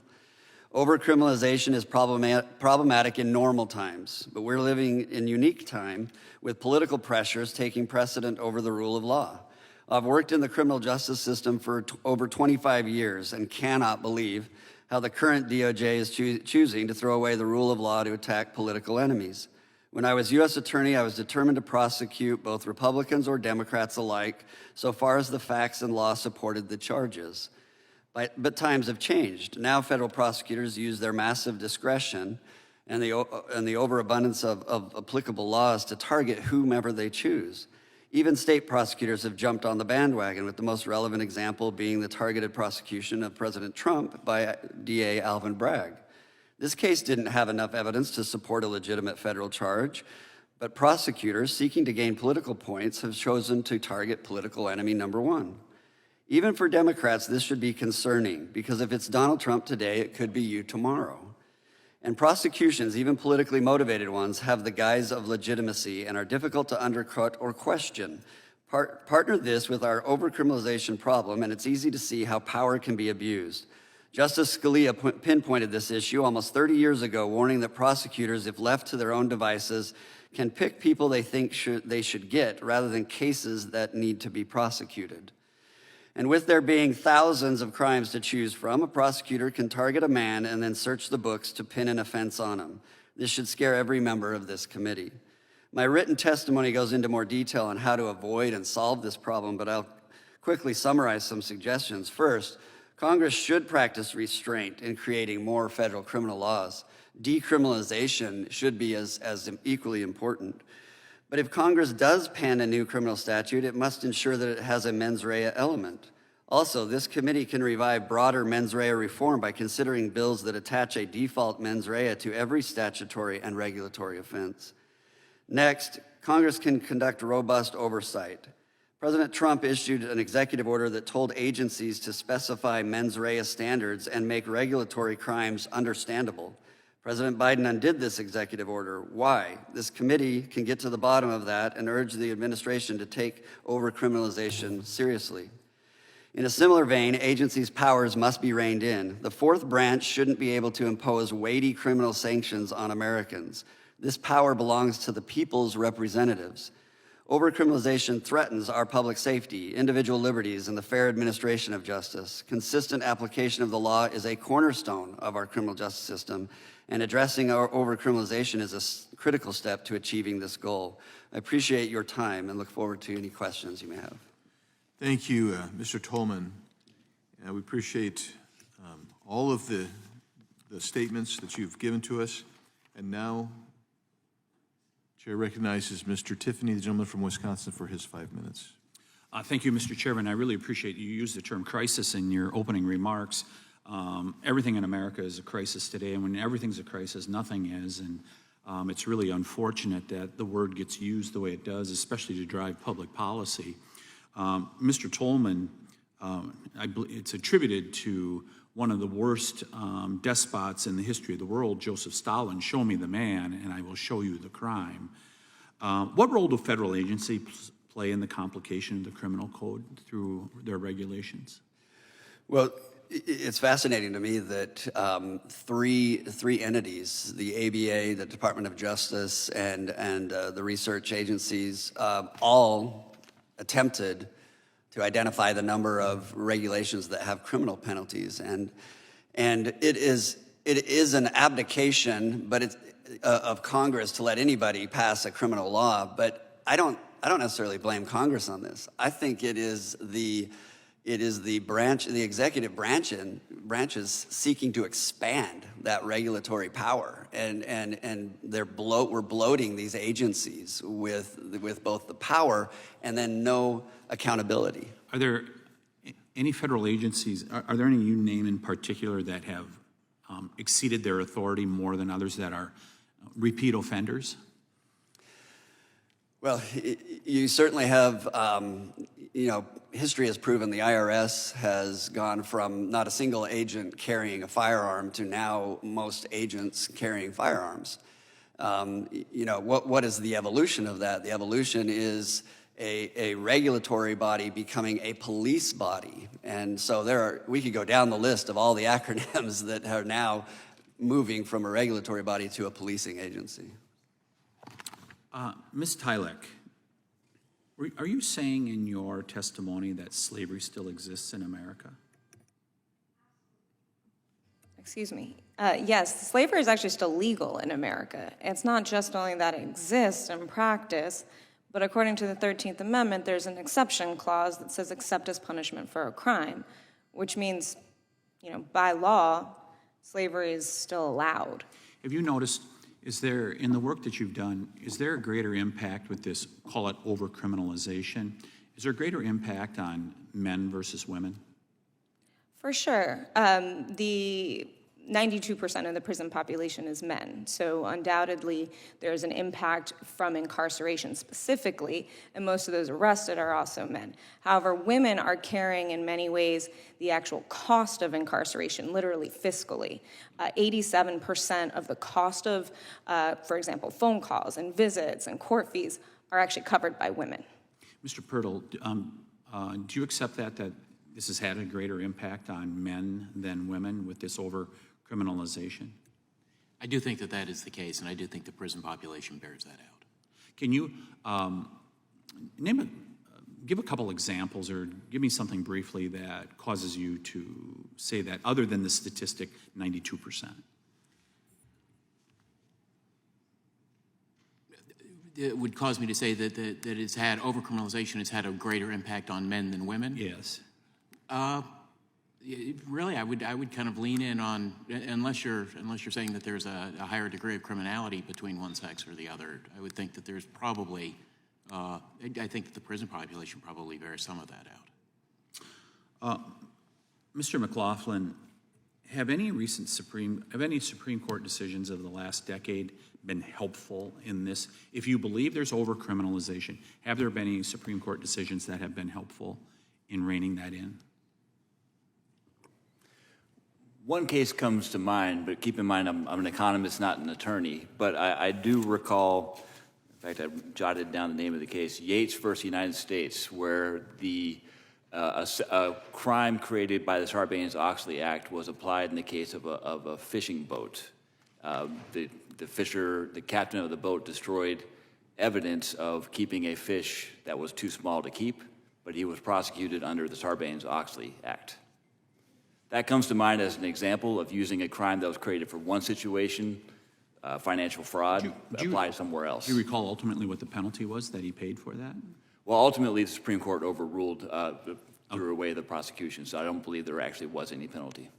Overcriminalization is problematic in normal times, but we're living in unique time with political pressures taking precedent over the rule of law. I've worked in the criminal justice system for over 25 years and cannot believe how the current DOJ is choosing to throw away the rule of law to attack political enemies. When I was U.S. Attorney, I was determined to prosecute both Republicans or Democrats alike, so far as the facts and law supported the charges. But times have changed. Now federal prosecutors use their massive discretion and the overabundance of applicable laws to target whomever they choose. Even state prosecutors have jumped on the bandwagon, with the most relevant example being the targeted prosecution of President Trump by DA Alvin Bragg. This case didn't have enough evidence to support a legitimate federal charge, but prosecutors seeking to gain political points have chosen to target political enemy number one. Even for Democrats, this should be concerning, because if it's Donald Trump today, it could be you tomorrow. And prosecutions, even politically motivated ones, have the guise of legitimacy and are difficult to undercut or question. Partner this with our overcriminalization problem, and it's easy to see how power can be abused. Justice Scalia pinpointed this issue almost 30 years ago, warning that prosecutors, if left to their own devices, can pick people they think they should get rather than cases that need to be prosecuted. And with there being thousands of crimes to choose from, a prosecutor can target a man and then search the books to pin an offense on him. This should scare every member of this committee. My written testimony goes into more detail on how to avoid and solve this problem, but I'll quickly summarize some suggestions. First, Congress should practice restraint in creating more federal criminal laws. Decriminalization should be as equally important. But if Congress does pen a new criminal statute, it must ensure that it has a mens rea element. Also, this committee can revive broader mens rea reform by considering bills that attach a default mens rea to every statutory and regulatory offense. Next, Congress can conduct robust oversight. President Trump issued an executive order that told agencies to specify mens rea standards and make regulatory crimes understandable. President Biden undid this executive order. Why? This committee can get to the bottom of that and urge the administration to take overcriminalization seriously. In a similar vein, agencies' powers must be reined in. The fourth branch shouldn't be able to impose weighty criminal sanctions on Americans. This power belongs to the people's representatives. Overcriminalization threatens our public safety, individual liberties, and the fair administration of justice. Consistent application of the law is a cornerstone of our criminal justice system, and addressing our overcriminalization is a critical step to achieving this goal. I appreciate your time and look forward to any questions you may have. Thank you, Mr. Tolman. We appreciate all of the statements that you've given to us. And now, Chair recognizes Mr. Tiffany, the gentleman from Wisconsin, for his 5 minutes. Thank you, Mr. Chairman. I really appreciate you use the term crisis in your opening remarks. Everything in America is a crisis today, and when everything's a crisis, nothing is. And it's really unfortunate that the word gets used the way it does, especially to drive public policy. Mr. Tolman, it's attributed to one of the worst despots in the history of the world, Joseph Stalin. Show me the man, and I will show you the crime. What role do federal agencies play in the complication of the criminal code through their regulations? Well, it's fascinating to me that three entities, the ABA, the Department of Justice, and the research agencies, all attempted to identify the number of regulations that have criminal penalties, and it is an abdication, but it's of Congress to let anybody pass a criminal law. But I don't necessarily blame Congress on this. I think it is the executive branches seeking to expand that regulatory power, and we're bloating these agencies with both the power and then no accountability. Are there any federal agencies, are there any you name in particular that have exceeded their authority more than others that are repeat offenders? Well, you certainly have, history has proven the IRS has gone from not a single agent carrying a firearm to now most agents carrying firearms. What is the evolution of that? The evolution is a regulatory body becoming a police body. And so we could go down the list of all the acronyms that are now moving from a regulatory body to a policing agency. Ms. Tylek, are you saying in your testimony that slavery still exists in America? Excuse me. Yes, slavery is actually still legal in America. It's not just only that it exists in practice, but according to the 13th Amendment, there's an exception clause that says except as punishment for a crime, which means, by law, slavery is still allowed. Have you noticed Is there, in the work that you've done, is there a greater impact with this, call it overcriminalization? Is there a greater impact on men versus women? For sure. The 92% of the prison population is men, so undoubtedly there's an impact from incarceration specifically, and most of those arrested are also men. However, women are carrying in many ways the actual cost of incarceration, literally fiscally. 87% of the cost of, for example, phone calls and visits and court fees are actually covered by women. Mr. Pirtle, do you accept that this has had a greater impact on men than women with this overcriminalization? I do think that that is the case, and I do think the prison population bears that out. Can you give a couple examples or give me something briefly that causes you to say that, other than the statistic 92%? It would cause me to say that it's had overcriminalization has had a greater impact on men than women. Yes. Really, I would kind of lean in on, unless you're saying that there's a higher degree of criminality between one sex or the other. I would think that there's probably, I think that the prison population probably bears some of that out. Mr. McLaughlin, have any Supreme Court decisions of the last decade been helpful in this? If you believe there's overcriminalization, have there been any Supreme Court decisions that have been helpful in reining that in? One case comes to mind, but keep in mind I'm an economist, not an attorney, but I do recall, in fact, I jotted down the name of the case, Yates versus United States, where a crime created by the Sarbanes-Oxley Act was applied in the case of a fishing boat. The captain of the boat destroyed evidence of keeping a fish that was too small to keep, but he was prosecuted under the Sarbanes-Oxley Act. That comes to mind as an example of using a crime that was created for one situation, financial fraud, applied somewhere else. Do you recall ultimately what the penalty was that he paid for that? Well, ultimately, the Supreme Court overruled, threw away the prosecution, so I don't believe there actually was any penalty.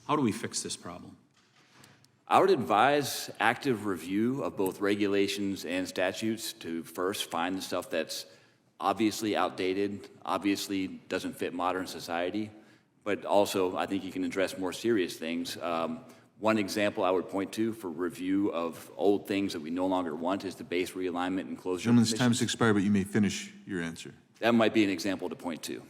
How do we fix this problem? I would advise active review of both regulations and statutes to first find the stuff that's obviously outdated, obviously doesn't fit modern society, but also I think you can address more serious things. One example I would point to for review of old things that we no longer want is the base realignment and closure Gentlemen, this commissions. time has expired, but you may finish your answer. That might be an example to point to.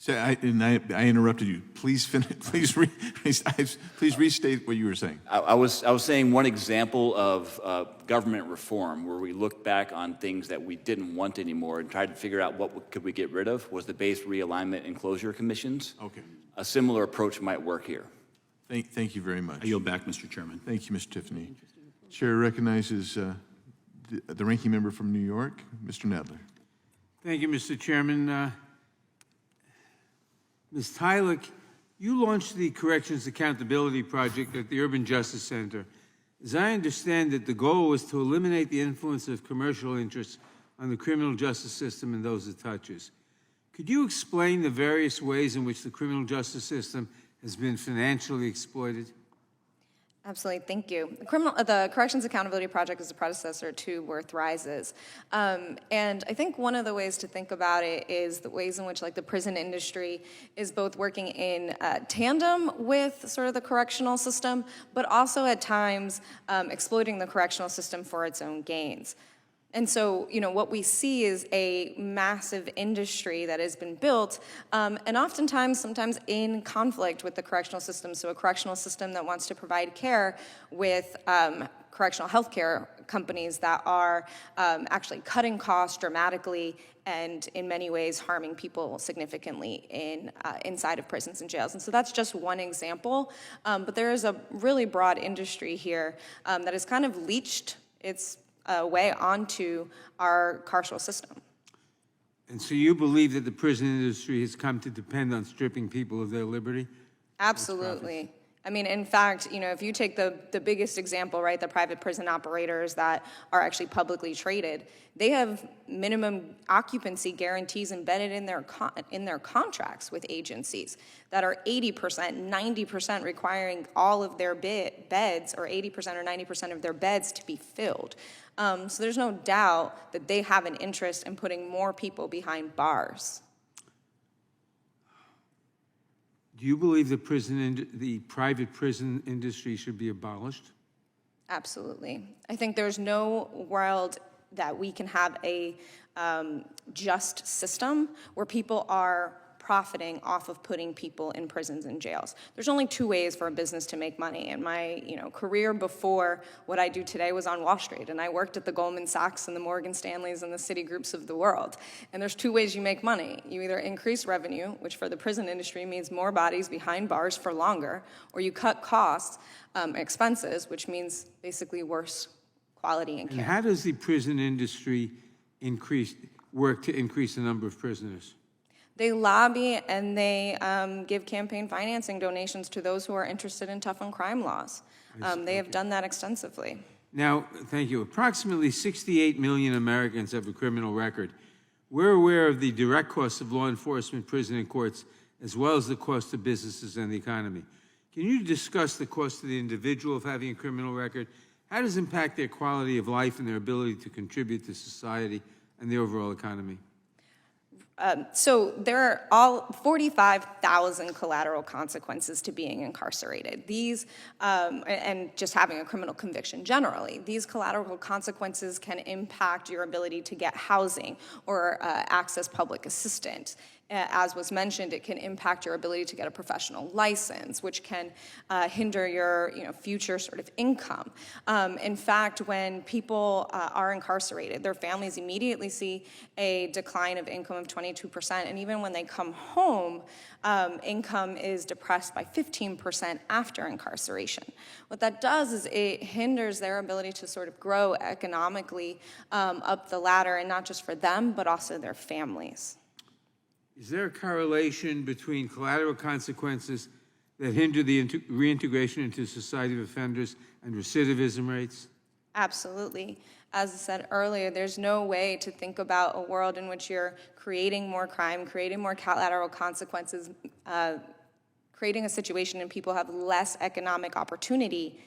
So I interrupted you. Please finish. Please restate what you were saying. I was saying one example of government reform where we looked back on things that we didn't want anymore and tried to figure out what could we get rid of was the base realignment and closure commissions. Okay. A similar approach might work here. Thank you very much. I yield back, Mr. Chairman. Thank you, Mr. Tiffany. Chair recognizes the ranking member from New York, Mr. Nadler. Thank you, Mr. Chairman. Ms. Tyler, you launched the Corrections Accountability Project at the Urban Justice Center. As I understand it, the goal was to eliminate the influence of commercial interests on the criminal justice system and those it touches. Could you explain the various ways in which the criminal justice system has been financially exploited? Absolutely, thank you. The Corrections Accountability Project is a predecessor to Worth Rises. And I think one of the ways to think about it is the ways in which the prison industry is both working in tandem with sort of the correctional system, but also at times exploiting the correctional system for its own gains. And so, what we see is a massive industry that has been built, and sometimes in conflict with the correctional system. So a correctional system that wants to provide care with correctional health care companies that are actually cutting costs dramatically and in many ways harming people significantly inside of prisons and jails. And so that's just one example, but there is a really broad industry here that has kind of leached its way onto our carceral system. And so you believe that the prison industry has come to depend on stripping people of their liberty? Absolutely. I mean, in fact, you know, if you take the biggest example, right, the private prison operators that are actually publicly traded, they have minimum occupancy guarantees embedded in their contracts with agencies that are 80%, 90% requiring all of their beds, or 80% or 90% of their beds to be filled. So there's no doubt that they have an interest in putting more people behind bars. Do you believe the private prison industry should be abolished? Absolutely. I think there's no world that we can have a just system where people are profiting off of putting people in prisons and jails. There's only two ways for a business to make money. And my career before what I do today was on Wall Street, and I worked at the Goldman Sachs and the Morgan Stanleys and the Citigroups of the world. And there's two ways you make money. You either increase revenue, which for the prison industry means more bodies behind bars for longer, or you cut costs, expenses, which means basically worse quality and care. And how does the prison industry work to increase the number of prisoners? They lobby and they give campaign financing donations to those who are interested in tough on crime laws. They have done that extensively. Now, thank you. Approximately 68 million Americans have a criminal record. We're aware of the direct costs of law enforcement, prison, and courts, as well as the cost to businesses and the economy. Can you discuss the cost to the individual of having a criminal record? How does it impact their quality of life and their ability to contribute to society and the overall economy? So there are all 45,000 collateral consequences to being incarcerated. These, and just having a criminal conviction generally, these collateral consequences can impact your ability to get housing or access public assistance. As was mentioned, it can impact your ability to get a professional license, which can hinder your future sort of income. In fact, when people are incarcerated, their families immediately see a decline of income of 22%, and even when they come home, income is depressed by 15% after incarceration. What that does is it hinders their ability to sort of grow economically up the ladder, and not just for them, but also their families. Is there a correlation between collateral consequences that hinder the reintegration into society of offenders and recidivism rates? Absolutely. As I said earlier, there's no way to think about a world in which you're creating more crime, creating more collateral consequences, creating a situation and people have less economic opportunity,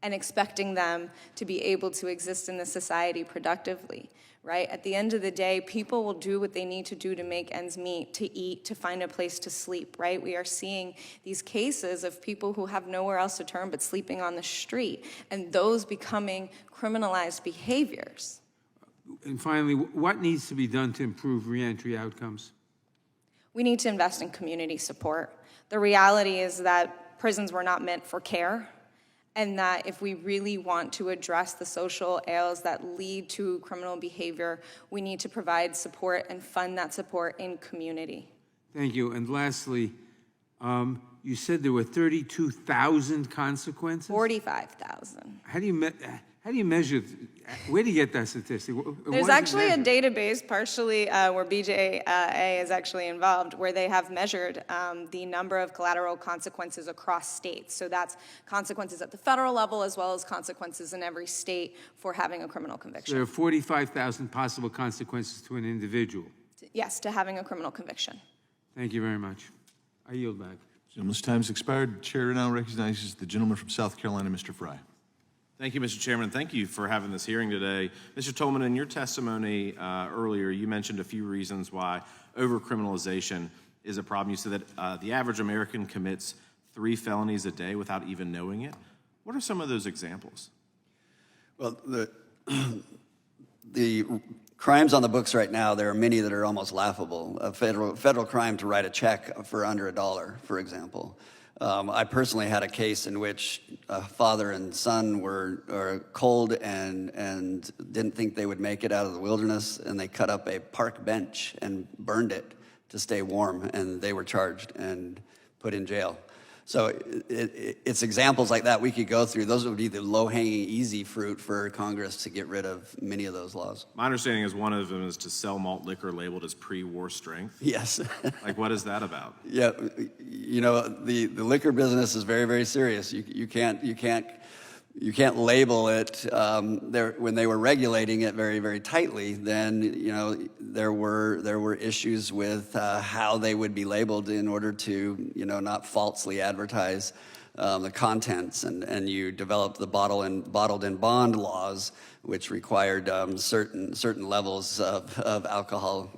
and expecting them to be able to exist in the society productively, right? At the end of the day, people will do what they need to do to make ends meet, to eat, to find a place to sleep, right? We are seeing these cases of people who have nowhere else to turn but sleeping on the street, and those becoming criminalized behaviors. And finally, what needs to be done to improve reentry outcomes? We need to invest in community support. The reality is that prisons were not meant for care, and that if we really want to address the social ills that lead to criminal behavior, we need to provide support and fund that support in community. Thank you. And lastly, you said there were 32,000 consequences? 45,000. How do you measure? Where do you get that statistic? There's actually a database, partially where BJA is actually involved, where they have measured the number of collateral consequences across states. So that's consequences at the federal level as well as consequences in every state for having a criminal conviction. So there are 45,000 possible consequences to an individual. Yes, to having a criminal conviction. Thank you very much. I yield back. Gentleman's time's expired. Chair now recognizes the gentleman from South Carolina, Mr. Fry. Thank you, Mr. Chairman. Thank you for having this hearing today. Mr. Tolman, in your testimony earlier, you mentioned a few reasons why overcriminalization is a problem. You said that the average American commits 3 felonies a day without even knowing it. What are some of those examples? Well, the crimes on the books right now, there are many that are almost laughable. A federal crime to write a check for under $1, for example. I personally had a case in which a father and son were cold and didn't think they would make it out of the wilderness, and they cut up a park bench and burned it to stay warm, and they were charged and put in jail. So it's examples like that we could go through. Those would be the low-hanging, easy fruit for Congress to get rid of many of those laws. My understanding is one of them is to sell malt liquor labeled as pre-war strength. Yes. Like, what is that about? Yeah, you know, the liquor business is very, very serious. You can't label it. When they were regulating it very, very tightly, then you know there were issues with how they would be labeled in order to not falsely advertise the contents, and you developed the bottled in bond laws, which required certain levels of alcohol.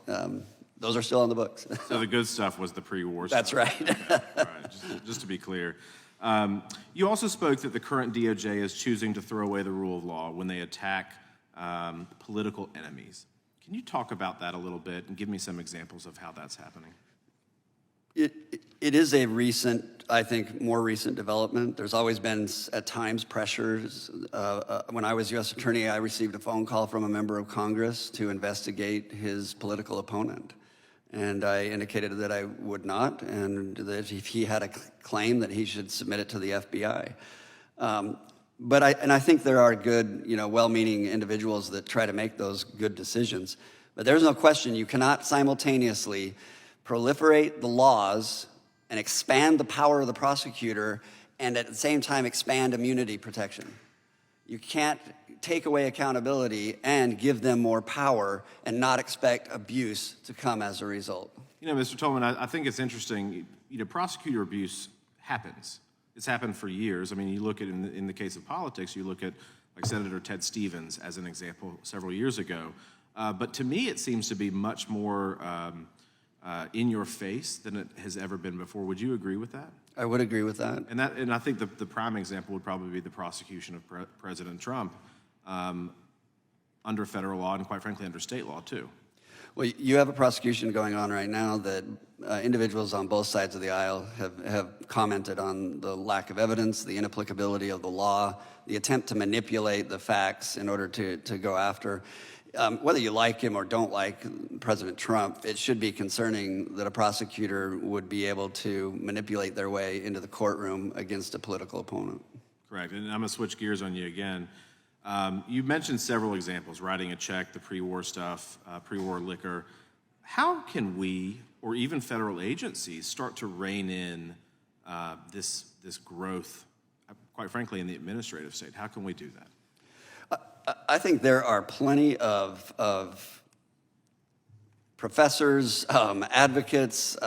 Those are still on the books. So the good stuff was the pre-war stuff. That's right. Okay. All right, just to be clear. You also spoke that the current DOJ is choosing to throw away the rule of law when they attack political enemies. Can you talk about that a little bit and give me some examples of how that's happening? It is a recent, I think, more recent development. There's always been, at times, pressures. When I was U.S. Attorney, I received a phone call from a member of Congress to investigate his political opponent. And I indicated that I would not, and that if he had a claim that he should submit it to the FBI. But I think there are good, well-meaning individuals that try to make those good decisions. But there's no question you cannot simultaneously proliferate the laws and expand the power of the prosecutor and at the same time expand immunity protection. You can't take away accountability and give them more power and not expect abuse to come as a result. Mr. Tolman, I think it's interesting. Prosecutor abuse happens. It's happened for years. I mean, you look at in the case of politics, you look at like Senator Ted Stevens as an example several years ago. But to me, it seems to be much more in your face than it has ever been before. Would you agree with that? I would agree with that. And I think the prime example would probably be the prosecution of President Trump under federal law and, quite frankly, under state law, too. Well, you have a prosecution going on right now that individuals on both sides of the aisle have commented on the lack of evidence, the inapplicability of the law, the attempt to manipulate the facts in order to go after. Whether you like him or don't like President Trump, it should be concerning that a prosecutor would be able to manipulate their way into the courtroom against a political opponent. Correct. And I'm going to switch gears on you again. You mentioned several examples, writing a check, the pre-war stuff, pre-war liquor. How can we, or even federal agencies, start to rein in this growth, quite frankly, in the administrative state? How can we do that? I think there are plenty of professors, advocates,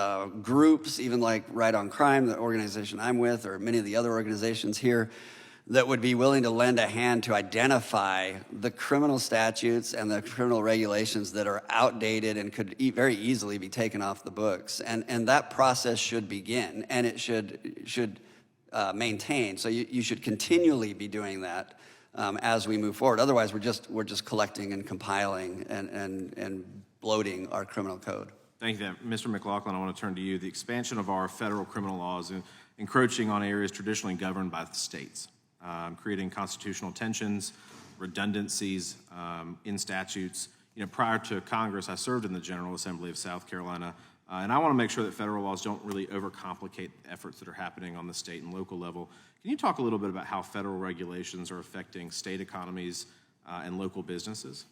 groups, even like Right on Crime, the organization I'm with, or many of the other organizations here, that would be willing to lend a hand to identify the criminal statutes and the criminal regulations that are outdated and could very easily be taken off the books. And that process should begin, and it should maintain. So you should continually be doing that as we move forward. Otherwise, we're just collecting and compiling and bloating our criminal code. Thank you. Mr. McLaughlin, I want to turn to you. The expansion of our federal criminal laws encroaching on areas traditionally governed by the states, creating constitutional tensions, redundancies in statutes. Prior to Congress, I served in the General Assembly of South Carolina, and I want to make sure that federal laws don't really overcomplicate efforts that are happening on the state and local level. Can you talk a little bit about how federal regulations are affecting state economies and local businesses?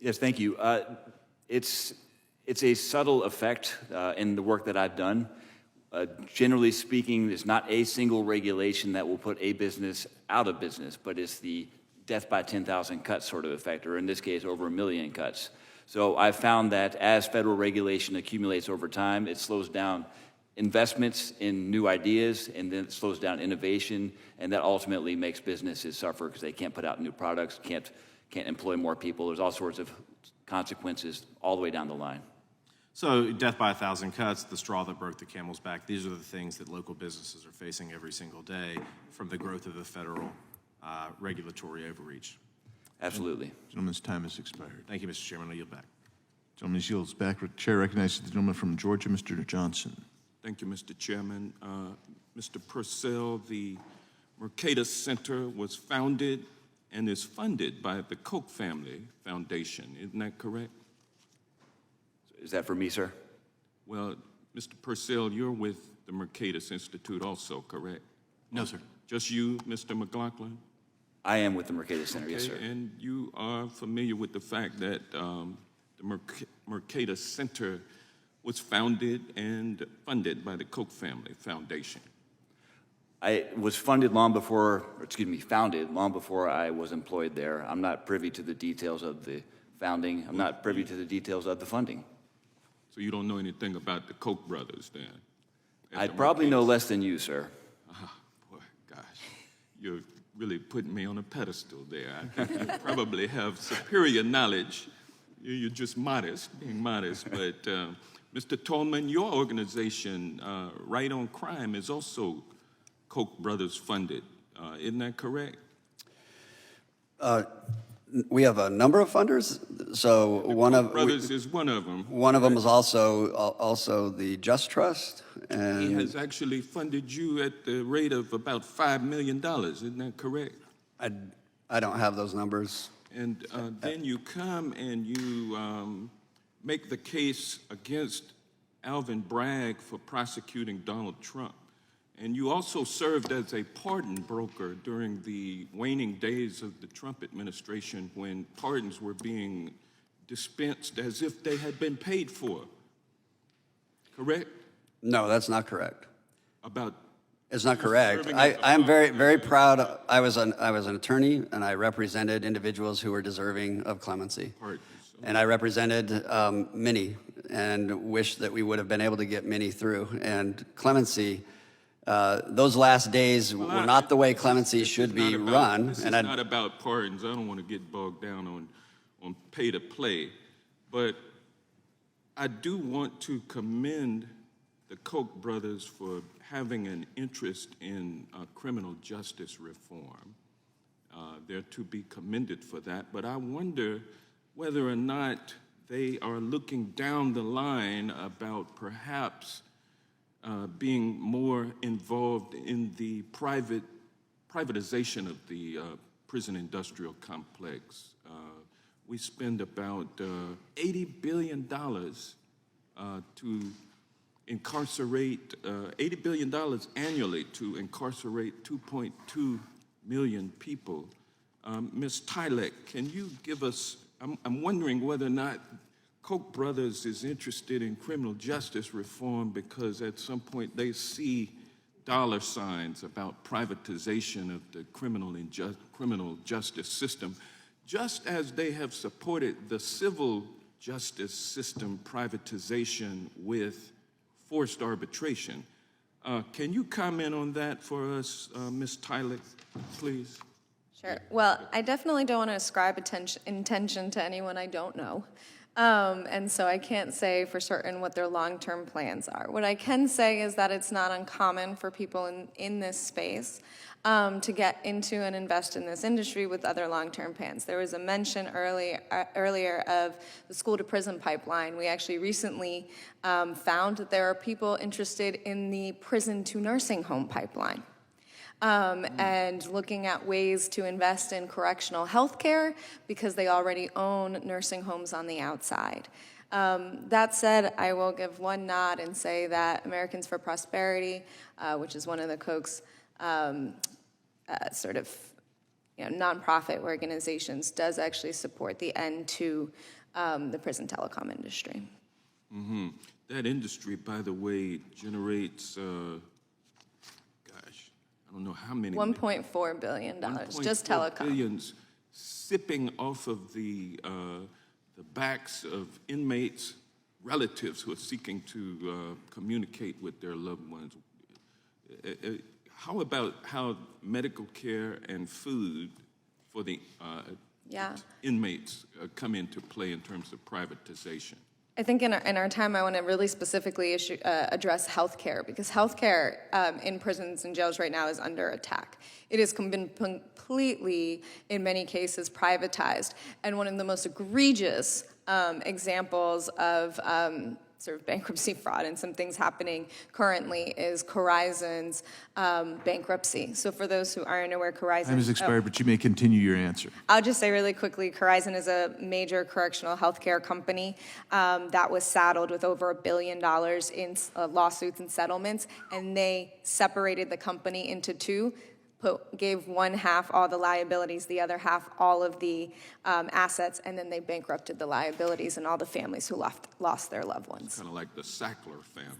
Yes, thank you. It's a subtle effect in the work that I've done. Generally speaking, there's not a single regulation that will put a business out of business, but it's the death by 10,000 cuts sort of effect, or in this case, over 1 million cuts. So I've found that as federal regulation accumulates over time, it slows down investments in new ideas, and then it slows down innovation, and that ultimately makes businesses suffer because they can't put out new products, can't employ more people. There's all sorts of consequences all the way down the line. So death by 1,000 cuts, the straw that broke the camel's back, these are the things that local businesses are facing every single day from the growth of the federal regulatory overreach. Absolutely. Gentleman's time has expired. Thank you, Mr. Chairman. I'll yield back. Gentleman yields back. Chair recognizes the gentleman from Georgia, Mr. Johnson. Thank you, Mr. Chairman. Mr. Purcell, the Mercatus Center was founded and is funded by the Koch family foundation. Isn't that correct? Is that for me, sir? Well, Mr. Purcell, you're with the Mercatus Institute also, correct? No, sir. Just you, Mr. McLaughlin? I am with the Mercatus Center, yes, sir. Okay, and you are familiar with the fact that the Mercatus Center was founded and funded by the Koch family foundation. I was founded long before I was employed there. I'm not privy to the details of the founding. I'm not privy to the details of the funding. So you don't know anything about the Koch brothers then? I probably know less than you, sir. Boy, gosh, you're really putting me on a pedestal there. I think you probably have superior knowledge. You're just being modest. But Mr. Tolman, your organization, Right on Crime, is also Koch brothers funded. Isn't that correct? We have a number of funders. So Brothers is one of them. one of them is also the Just Trust, He and has actually funded you at the rate of about $5 million. Isn't that correct? I don't have those numbers. And then you come and you make the case against Alvin Bragg for prosecuting Donald Trump. And you also served as a pardon broker during the waning days of the Trump administration when pardons were being dispensed as if they had been paid for. Correct? No, that's not correct. About It's not correct. serving as a I am very, pardon very proud. I was an attorney, and I represented individuals who were deserving of clemency. pardons. And I represented many, and wish that we would have been able to get many through. And clemency, those last days were not the way clemency should be run. This is And not about pardons. I don't want to get bogged down on pay to play, but I do want to commend the Koch brothers for having an interest in criminal justice reform. They're to be commended for that, but I wonder whether or not they are looking down the line about perhaps being more involved in the privatization of the prison industrial complex. We spend about $80 billion to incarcerate, $80 billion annually to incarcerate 2.2 million people. Ms. Tylek, can you give us, I'm wondering whether or not Koch brothers is interested in criminal justice reform because at some point they see dollar signs about privatization of the criminal justice system, just as they have supported the civil justice system privatization with forced arbitration. Can you comment on that for us, Ms. Tylek, please? Sure. Well, I definitely don't want to ascribe intention to anyone I don't know. And so I can't say for certain what their long-term plans are. What I can say is that it's not uncommon for people in this space to get into and invest in this industry with other long-term plans. There was a mention earlier of the school-to-prison pipeline. We actually recently found that there are people interested in the prison-to-nursing home pipeline. And looking at ways to invest in correctional health care because they already own nursing homes on the outside. That said, I will give one nod and say that Americans for Prosperity, which is one of the Koch's sort of nonprofit organizations, does actually support the end to the prison telecom industry. Mm-hmm. That industry, by the way, generates I don't know how many. $1.4 billion, just telecom. Billions sipping off of the backs of inmates, relatives who are seeking to communicate with their loved ones. How about how medical care and food for the inmates come into play in terms of privatization? I think in our time, I want to really specifically address healthcare, because healthcare in prisons and jails right now is under attack. It has been completely, in many cases, privatized. And one of the most egregious examples of sort of bankruptcy fraud and some things happening currently is Corizon's bankruptcy. So for those who aren't aware, Corizon... Time has expired, but you may continue your answer. I'll just say really quickly, Corizon is a major correctional healthcare company that was saddled with over $1 billion in lawsuits and settlements, and they separated the company into two, gave one half all the liabilities, the other half all of the assets, and then they bankrupted the liabilities and all the families who lost their loved ones. Kind of like the Sackler family.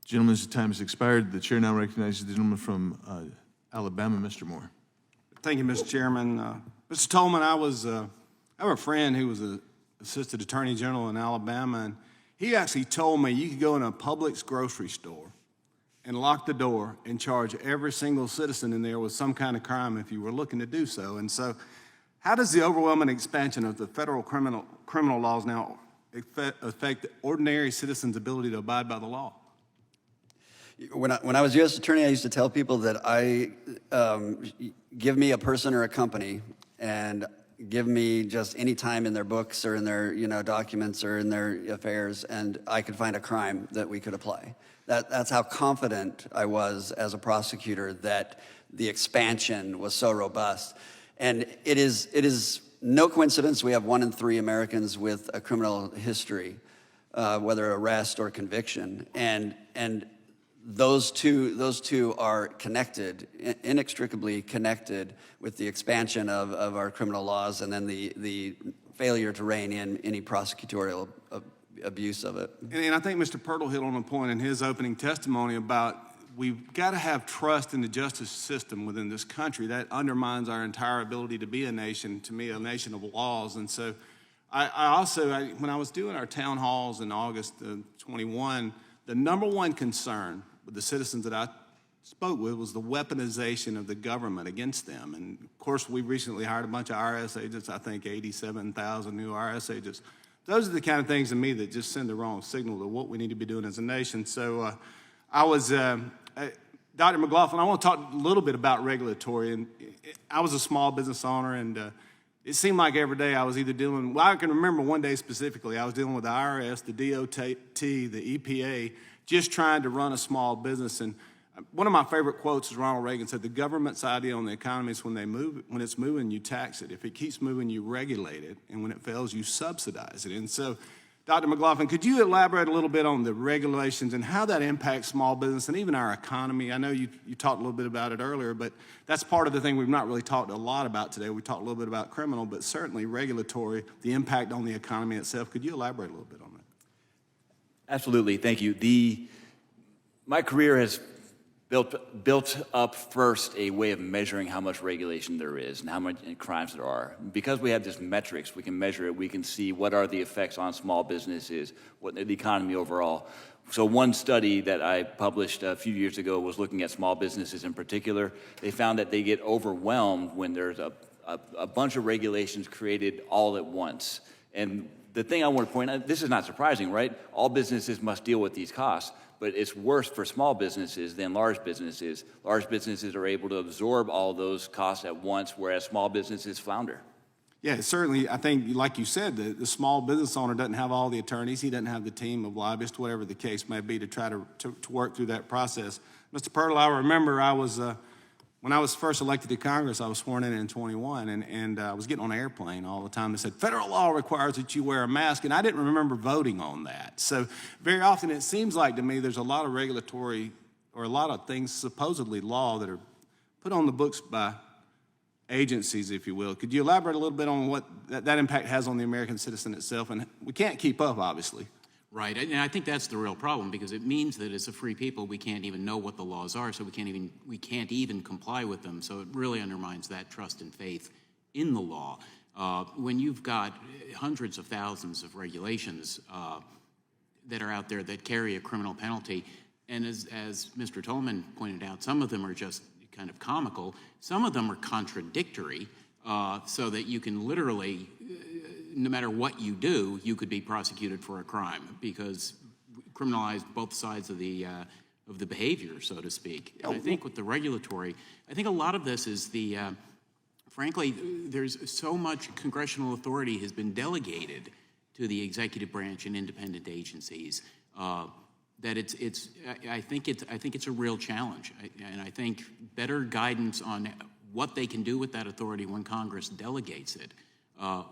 Gentlemen's time has expired. The chair now recognizes the gentleman from Alabama, Mr. Moore. Thank you, Mr. Chairman. Mr. Tolman, I have a friend who was an assistant attorney general in Alabama, and he actually told me you could go in a Publix grocery store and lock the door and charge every single citizen in there with some kind of crime if you were looking to do so. And so how does the overwhelming expansion of the federal criminal laws now affect ordinary citizens' ability to abide by the law? When I was U.S. Attorney, I used to tell people that give me a person or a company and give me just any time in their books or in their documents or in their affairs, and I could find a crime that we could apply. That's how confident I was as a prosecutor that the expansion was so robust. And it is no coincidence we have 1 in 3 Americans with a criminal history, whether arrest or conviction. And those two are connected, inextricably connected with the expansion of our criminal laws and then the failure to rein in any prosecutorial abuse of it. And I think Mr. Pirtle hit on a point in his opening testimony about we've got to have trust in the justice system within this country. That undermines our entire ability to be a nation, to me, a nation of laws. And so I also, when I was doing our town halls in August of 21, the number one concern with the citizens that I spoke with was the weaponization of the government against them. And of course, we recently hired a bunch of IRS agents, I think 87,000 new IRS agents. Those are the kind of things to me that just send the wrong signal to what we need to be doing as a nation. So Dr. McLaughlin, I want to talk a little bit about regulatory. And I was a small business owner, and it seemed like every day I was either dealing, I can remember one day specifically, I was dealing with the IRS, the DOT, the EPA, just trying to run a small business. And one of my favorite quotes is Ronald Reagan said, the government's idea on the economy is when it's moving, you tax it. If it keeps moving, you regulate it. And when it fails, you subsidize it. And so, Dr. McLaughlin, could you elaborate a little bit on the regulations and how that impacts small business and even our economy? I know you talked a little bit about it earlier, but that's part of the thing we've not really talked a lot about today. We talked a little bit about criminal, but certainly regulatory, the impact on the economy itself. Could you elaborate a little bit on that? Absolutely, thank you. My career has built up first a way of measuring how much regulation there is and how much crimes there are. Because we have this metrics, we can measure it, we can see what are the effects on small businesses, what the economy overall. So one study that I published a few years ago was looking at small businesses in particular. They found that they get overwhelmed when there's a bunch of regulations created all at once. And the thing I want to point out, this is not surprising, right? All businesses must deal with these costs. But it's worse for small businesses than large businesses. Large businesses are able to absorb all those costs at once, whereas small businesses flounder. Yeah, certainly, I think, like you said, the small business owner doesn't have all the attorneys. He doesn't have the team of lobbyists, whatever the case may be, to try to work through that process. Mr. Pirtle, I remember when I was first elected to Congress, I was sworn in 21, and I was getting on an airplane all the time. They said, federal law requires that you wear a mask, and I didn't remember voting on that. So very often it seems like to me there's a lot of regulatory or a lot of things, supposedly law, that are put on the books by agencies, if you will. Could you elaborate a little bit on what that impact has on the American citizen itself? And we can't keep up, obviously. Right, and I think that's the real problem, because it means that as a free people, we can't even know what the laws are, so we can't even comply with them. So it really undermines that trust and faith in the law. When you've got hundreds of thousands of regulations that are out there that carry a criminal penalty, and as Mr. Tolman pointed out, some of them are just kind of comical. Some of them are contradictory, so that you can literally, no matter what you do, you could be prosecuted for a crime because criminalize both sides of the behavior, so to speak. And I think with the regulatory, I think a lot of this is frankly, there's so much congressional authority has been delegated to the executive branch and independent agencies, that I think it's a real challenge. And I think better guidance on what they can do with that authority when Congress delegates it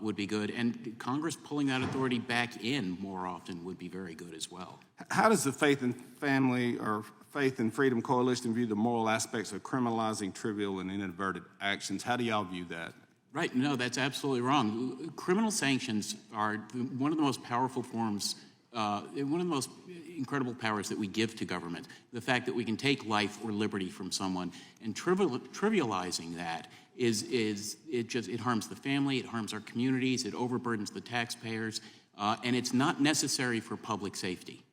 would be good. And Congress pulling that authority back in more often would be very good as well. How does the Faith and Family or Faith and Freedom Coalition view the moral aspects of criminalizing trivial and inadvertent actions? How do y'all view that? Right, no, that's absolutely wrong. Criminal sanctions are one of the most powerful forms, one of the most incredible powers that we give to government. The fact that we can take life or liberty from someone, and trivializing that it harms the family, it harms our communities, it overburdens the taxpayers, and it's not necessary for public safety.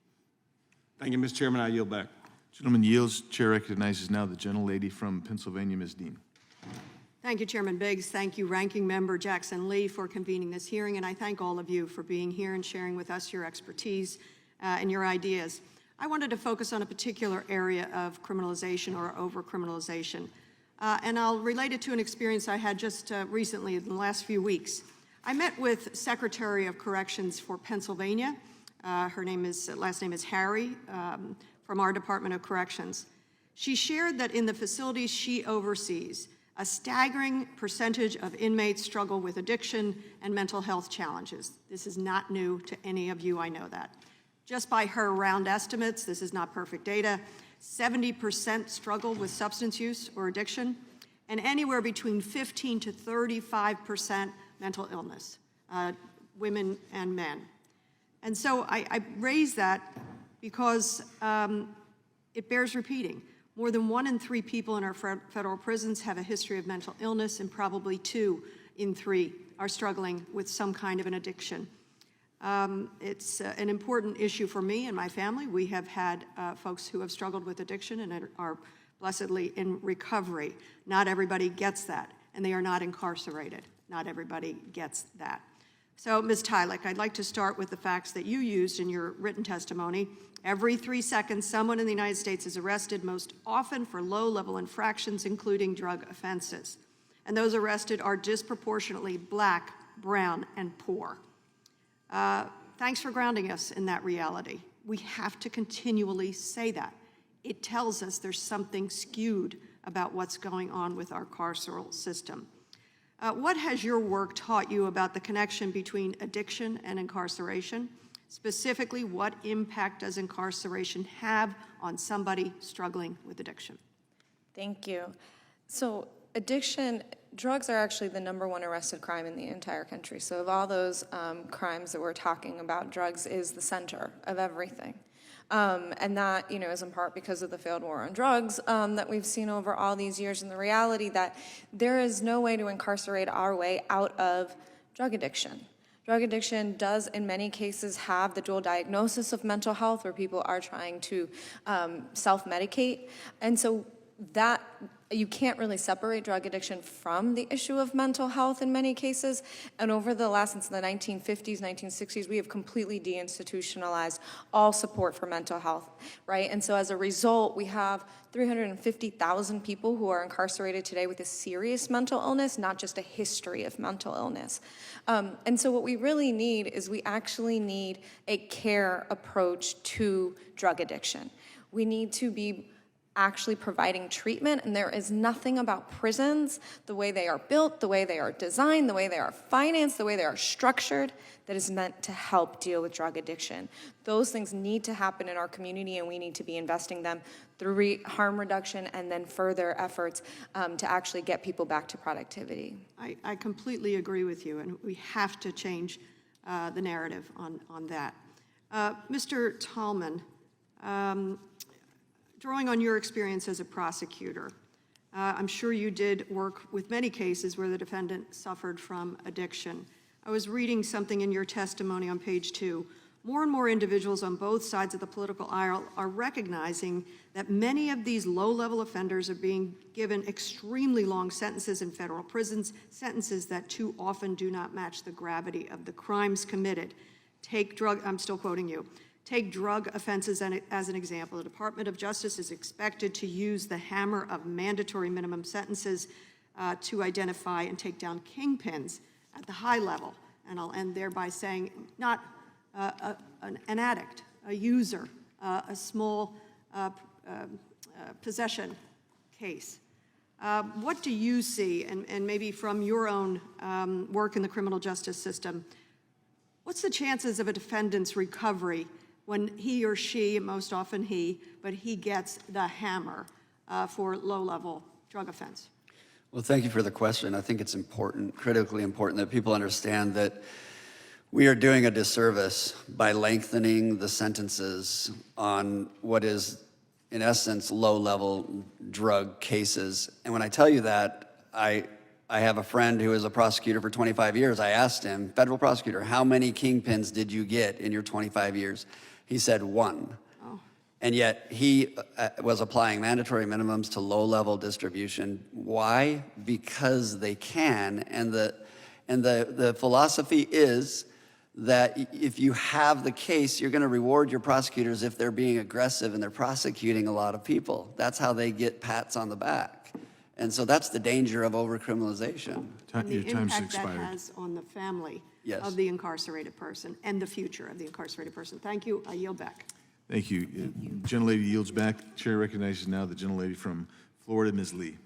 Thank you, Mr. Chairman. I yield back. Gentleman yields. Chair recognizes now the gentlelady from Pennsylvania, Ms. Dean. Thank you, Chairman Biggs. Thank you, Ranking Member Jackson Lee, for convening this hearing, and I thank all of you for being here and sharing with us your expertise and your ideas. I wanted to focus on a particular area of criminalization or over-criminalization, and I'll relate it to an experience I had just recently in the last few weeks. I met with Secretary of Corrections for Pennsylvania. Her last name is Harry, from our Department of Corrections. She shared that in the facilities she oversees, a staggering percentage of inmates struggle with addiction and mental health challenges. This is not new to any of you, I know that. Just by her round estimates, this is not perfect data, 70% struggle with substance use or addiction, and anywhere between 15 to 35% mental illness, women and men. And so I raise that because it bears repeating. More than 1 in 3 people in our federal prisons have a history of mental illness, and probably 2 in 3 are struggling with some kind of an addiction. It's an important issue for me and my family. We have had folks who have struggled with addiction and are blessedly in recovery. Not everybody gets that, and they are not incarcerated. Not everybody gets that. So, Ms. Tylik, I'd like to start with the facts that you used in your written testimony. Every 3 seconds, someone in the United States is arrested, most often for low-level infractions, including drug offenses. And those arrested are disproportionately Black, brown, and poor. Thanks for grounding us in that reality. We have to continually say that. It tells us there's something skewed about what's going on with our carceral system. What has your work taught you about the connection between addiction and incarceration? Specifically, what impact does incarceration have on somebody struggling with addiction? Thank you. So addiction, drugs are actually the #1 arrested crime in the entire country. So of all those crimes that we're talking about, drugs is the center of everything. And that, is in part because of the failed war on drugs that we've seen over all these years, and the reality that there is no way to incarcerate our way out of drug addiction. Drug addiction does, in many cases, have the dual diagnosis of mental health, where people are trying to self-medicate. And so that you can't really separate drug addiction from the issue of mental health in many cases. And over the last, since the 1950s, 1960s, we have completely deinstitutionalized all support for mental health, right? And so as a result, we have 350,000 people who are incarcerated today with a serious mental illness, not just a history of mental illness. And so what we really need is we actually need a care approach to drug addiction. We need to be actually providing treatment, and there is nothing about prisons, the way they are built, the way they are designed, the way they are financed, the way they are structured, that is meant to help deal with drug addiction. Those things need to happen in our community, and we need to be investing them through harm reduction and then further efforts to actually get people back to productivity. I completely agree with you, and we have to change the narrative on that. Mr. Tallman, drawing on your experience as a prosecutor, I'm sure you did work with many cases where the defendant suffered from addiction. I was reading something in your testimony on page 2. More and more individuals on both sides of the political aisle are recognizing that many of these low-level offenders are being given extremely long sentences in federal prisons, sentences that too often do not match the gravity of the crimes committed. I'm still quoting you. Take drug offenses as an example. The Department of Justice is expected to use the hammer of mandatory minimum sentences to identify and take down kingpins at the high level. and I'll end there by saying not an addict, a user, a small possession case. What do you see, and maybe from your own work in the criminal justice system, what's the chances of a defendant's recovery when he or she, most often he, but he gets the hammer for low-level drug offense? Well, thank you for the question. I think it's important, critically important, that people understand that we are doing a disservice by lengthening the sentences on what is, in essence, low-level drug cases. And when I tell you that, I have a friend who is a prosecutor for 25 years. I asked him, federal prosecutor, how many kingpins did you get in your 25 years? He said 1. And yet he was applying mandatory minimums to low-level distribution. Why? Because they can. And the philosophy is that if you have the case, you're going to reward your prosecutors if they're being aggressive and they're prosecuting a lot of people. That's how they get pats on the back. And so that's the danger of overcriminalization. And Your the time's impact that expired. has on the family Yes. of the incarcerated person and the future of the incarcerated person. Thank you. I yield back. Thank you. Gentlelady yields back. Chair recognizes now the gentlelady from Florida, Ms. Lee.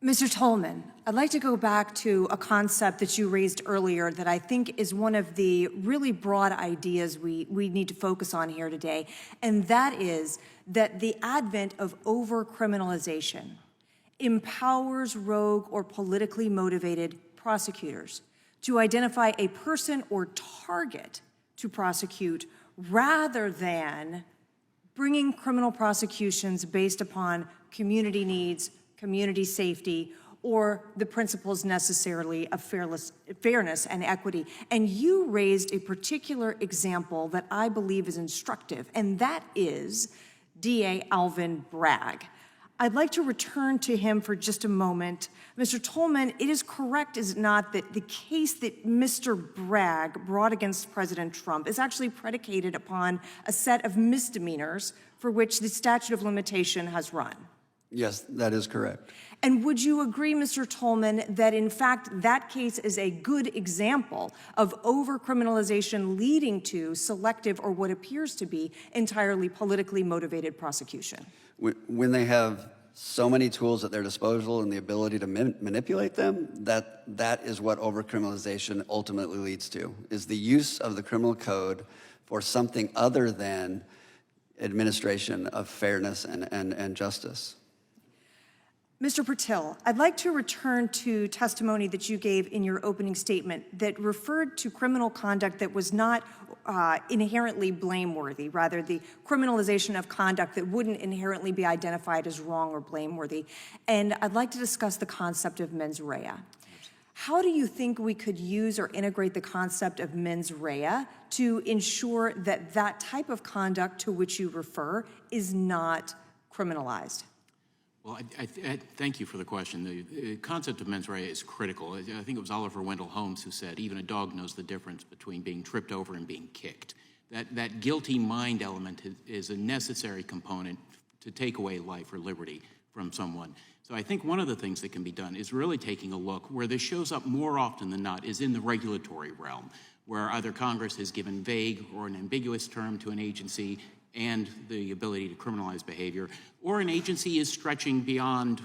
Mr. Tolman, I'd like to go back to a concept that you raised earlier that I think is one of the really broad ideas we need to focus on here today, and that is that the advent of overcriminalization empowers rogue or politically motivated prosecutors to identify a person or target to prosecute rather than bringing criminal prosecutions based upon community needs, community safety, or the principles necessarily of fairness and equity. And you raised a particular example that I believe is instructive, and that is DA Alvin Bragg. I'd like to return to him for just a moment. Mr. Tolman, it is correct, is it not, that the case that Mr. Bragg brought against President Trump is actually predicated upon a set of misdemeanors for which the statute of limitation has run? Yes, that is correct. And would you agree, Mr. Tolman, that in fact that case is a good example of overcriminalization leading to selective or what appears to be entirely politically motivated prosecution? When they have so many tools at their disposal and the ability to manipulate them, that is what overcriminalization ultimately leads to, is the use of the criminal code for something other than administration of fairness and justice. Mr. Patil, I'd like to return to testimony that you gave in your opening statement that referred to criminal conduct that was not inherently blameworthy, rather the criminalization of conduct that wouldn't inherently be identified as wrong or blameworthy. And I'd like to discuss the concept of mens rea. How do you think we could use or integrate the concept of mens rea to ensure that that type of conduct to which you refer is not criminalized? Well, I thank you for the question. The concept of mens rea is critical. I think it was Oliver Wendell Holmes who said, even a dog knows the difference between being tripped over and being kicked. That guilty mind element is a necessary component to take away life or liberty from someone. So I think one of the things that can be done is really taking a look where this shows up more often than not is in the regulatory realm, where either Congress has given vague or an ambiguous term to an agency and the ability to criminalize behavior, or an agency is stretching beyond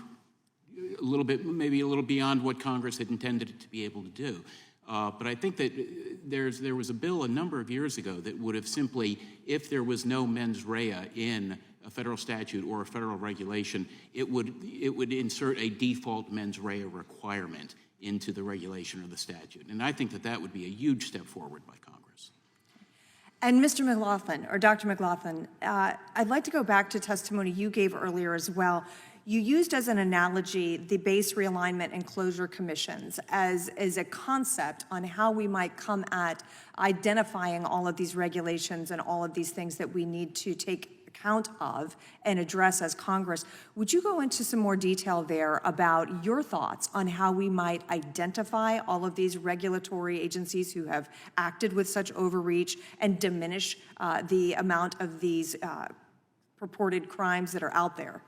a little bit, maybe a little beyond what Congress had intended it to be able to do. But I think that there was a bill a number of years ago that would have simply, if there was no mens rea in a federal statute or a federal regulation, it would insert a default mens rea requirement into the regulation or the statute. And I think that would be a huge step forward by Congress. And Mr. McLaughlin, or Dr. McLaughlin, I'd like to go back to testimony you gave earlier as well. You used as an analogy the base realignment and closure commissions as a concept on how we might come at identifying all of these regulations and all of these things that we need to take account of and address as Congress. Would you go into some more detail there about your thoughts on how we might identify all of these regulatory agencies who have acted with such overreach and diminish the amount of these purported crimes that are out there?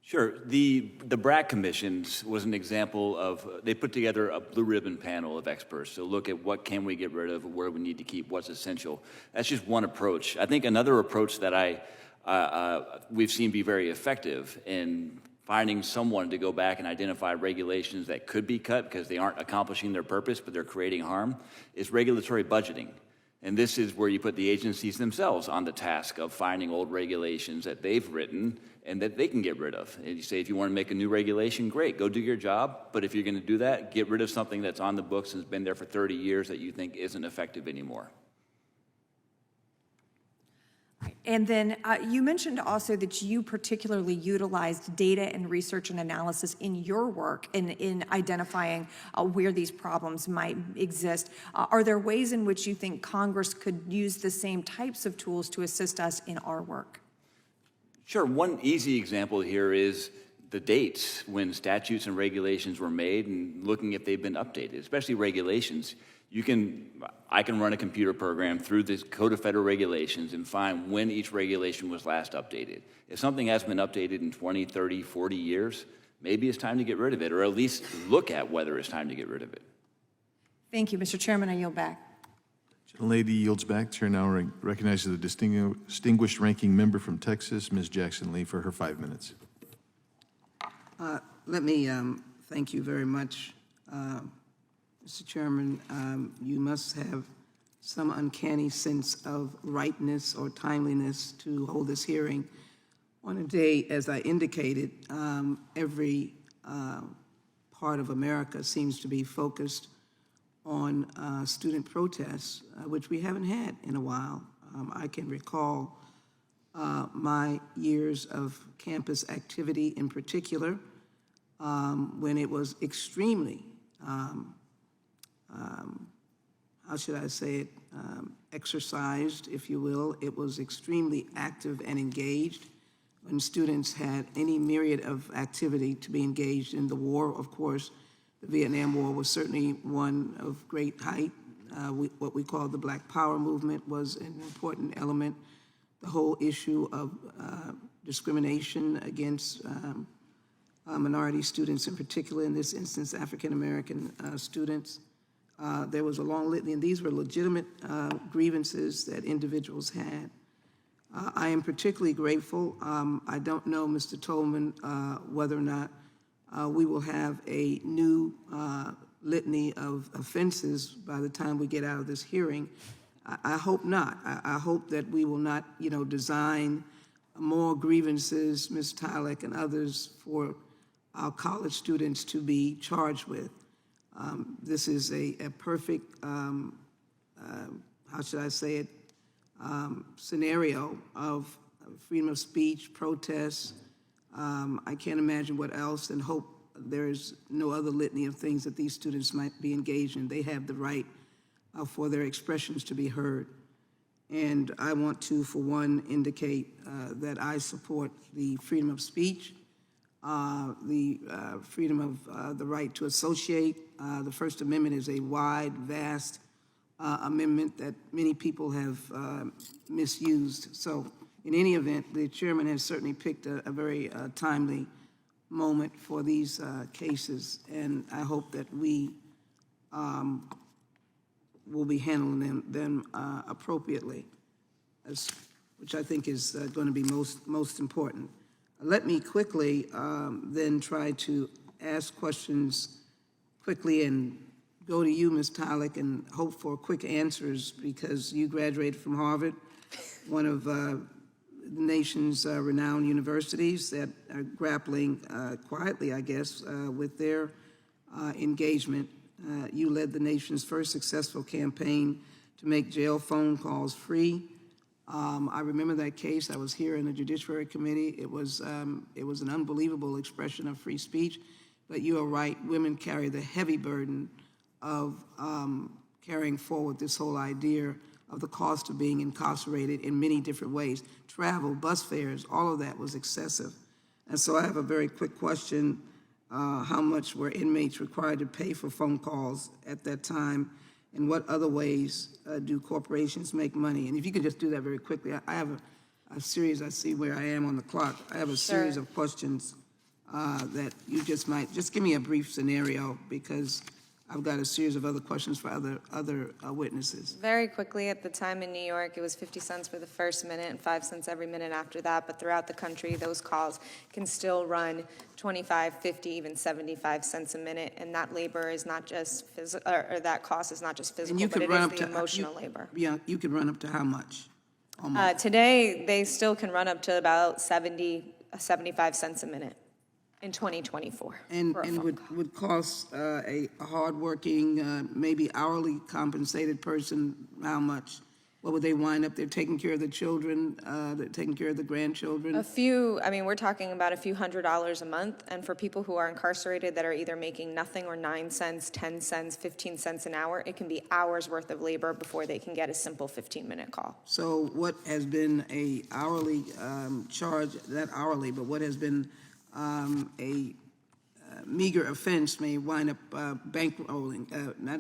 Sure. The BRAC commissions was an example of, they put together a blue ribbon panel of experts to look at what can we get rid of, where we need to keep, what's essential. That's just one approach. I think another approach that we've seen be very effective in finding someone to go back and identify regulations that could be cut because they aren't accomplishing their purpose, but they're creating harm, is regulatory budgeting. And this is where you put the agencies themselves on the task of finding old regulations that they've written and that they can get rid of. And you say, if you want to make a new regulation, great, go do your job. But if you're going to do that, get rid of something that's on the books and has been there for 30 years that you think isn't effective anymore. And then you mentioned also that you particularly utilized data and research and analysis in your work in identifying where these problems might exist. Are there ways in which you think Congress could use the same types of tools to assist us in our work? Sure. One easy example here is the dates when statutes and regulations were made and looking if they've been updated, especially regulations. I can run a computer program through this Code of Federal Regulations and find when each regulation was last updated. If something hasn't been updated in 20, 30, 40 years, maybe it's time to get rid of it, or at least look at whether it's time to get rid of it. Thank you, Mr. Chairman. I yield back. Gentlelady yields back. Chair now recognizes the distinguished ranking member from Texas, Ms. Jackson Lee, for her 5 minutes. Let me thank you very much, Mr. Chairman. You must have some uncanny sense of rightness or timeliness to hold this hearing on a day, as I indicated, every part of America seems to be focused on student protests, which we haven't had in a while. I can recall my years of campus activity in particular, when it was extremely, how should I say it, exercised, if you will. It was extremely active and engaged when students had any myriad of activity to be engaged in. The war, of course, the Vietnam War was certainly one of great height. What we call the Black Power movement was an important element. The whole issue of discrimination against minority students, in particular, in this instance, African-American students. There was a long litany, and these were legitimate grievances that individuals had. I am particularly grateful. I don't know, Mr. Tolman, whether or not we will have a new litany of offenses by the time we get out of this hearing. I hope not. I hope that we will not, design more grievances, Ms. Tylek and others, for our college students to be charged with. This is a perfect, how should I say it, scenario of freedom of speech, protests. I can't imagine what else, and hope there's no other litany of things that these students might be engaged in. They have the right for their expressions to be heard. And I want to, for one, indicate that I support the freedom of speech, the freedom of the right to associate. The First Amendment is a wide, vast amendment that many people have misused. So in any event, the chairman has certainly picked a very timely moment for these cases, and I hope that we will be handling them appropriately, which I think is going to be most important. Let me quickly then try to ask questions quickly and go to you, Ms. Tylek, and hope for quick answers, because you graduated from Harvard, one of the nation's renowned universities that are grappling quietly, I guess, with their engagement. You led the nation's first successful campaign to make jail phone calls free. I remember that case. I was here in the Judiciary Committee. It was an unbelievable expression of free speech. But you are right, women carry the heavy burden of carrying forward this whole idea of the cost of being incarcerated in many different ways. Travel, bus fares, all of that was excessive. And so I have a very quick question. How much were inmates required to pay for phone calls at that time? And what other ways do corporations make money? And if you could just do that very quickly. I have a series, I see where I am on the clock. I have a series of questions that you just might, just give me a brief scenario, because I've got a series of other questions for other witnesses. Very quickly, at the time in New York, it was 50 cents for the first minute and 5 cents every minute after that. But throughout the country, those calls can still run 25, 50, even 75 cents a minute. And that labor is not just physical, or that cost is not just physical, but it is the emotional labor. Yeah, you could run up to how much? Today, they still can run up to about 75 cents a minute in 2024. And for a phone call. would cost a hardworking, maybe hourly compensated person how much? What would they wind up? They're taking care of the children, they're taking care of the grandchildren? We're talking about a few $100s a month, and for people who are incarcerated that are either making nothing or 9 cents, 10 cents, 15 cents an hour, it can be hours worth of labor before they can get a simple 15-minute call. So what has been a hourly charge, not hourly, but what has been a meager offense may wind up not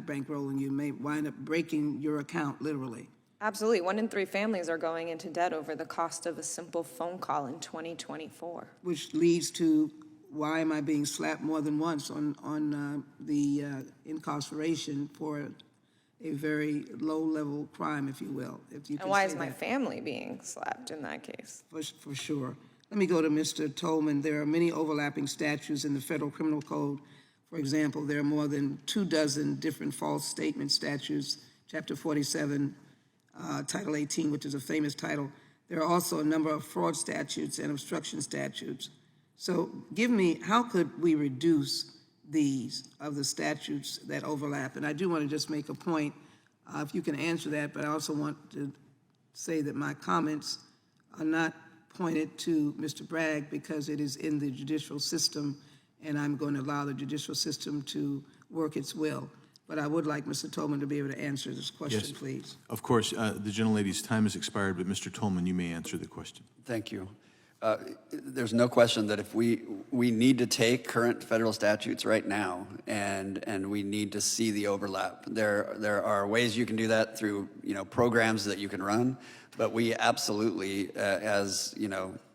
bankrolling you, may wind up breaking your account, literally. Absolutely. 1 in 3 families are going into debt over the cost of a simple phone call in 2024. Which leads to, why am I being slapped more than once on the incarceration for a very low-level crime, if you will? If you And can why say is my that. family being slapped in that case? For sure. Let me go to Mr. Tolman. There are many overlapping statutes in the Federal Criminal Code. For example, there are more than 24 different false statement statutes, Chapter 47, Title 18, which is a famous title. There are also a number of fraud statutes and obstruction statutes. So give me, how could we reduce these of the statutes that overlap? And I do want to just make a point, if you can answer that, but I also want to say that my comments are not pointed to Mr. Bragg, because it is in the judicial system, and I'm going to allow the judicial system to work its will. But I would like Mr. Tolman to be able to answer this question, Yes. please. Of course, the gentlelady's time has expired, but Mr. Tolman, you may answer the question. Thank you. There's no question that if we need to take current federal statutes right now, and we need to see the overlap. There are ways you can do that through programs that you can run, but we absolutely, as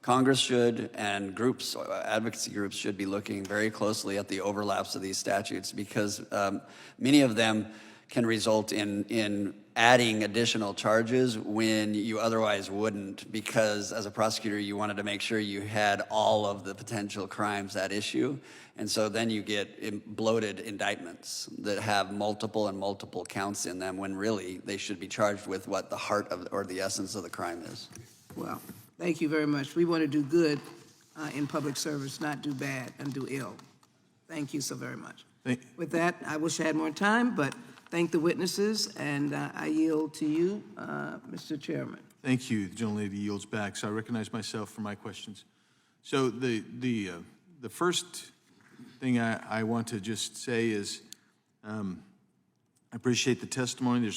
Congress should, and groups, advocacy groups should be looking very closely at the overlaps of these statutes, because many of them can result in adding additional charges when you otherwise wouldn't, because as a prosecutor you wanted to make sure you had all of the potential crimes at issue, and so then you get bloated indictments that have multiple counts in them, when really they should be charged with what the heart of or the essence of the crime is. Well, thank you very much. We want to do good in public service, not do bad and do ill. Thank you so very much. With that, I wish I had more time, but thank the witnesses, and I yield to you, Mr. Chairman. Thank you. The gentlelady yields back, so I recognize myself for my questions. So the first thing I want to just say is I appreciate the testimony.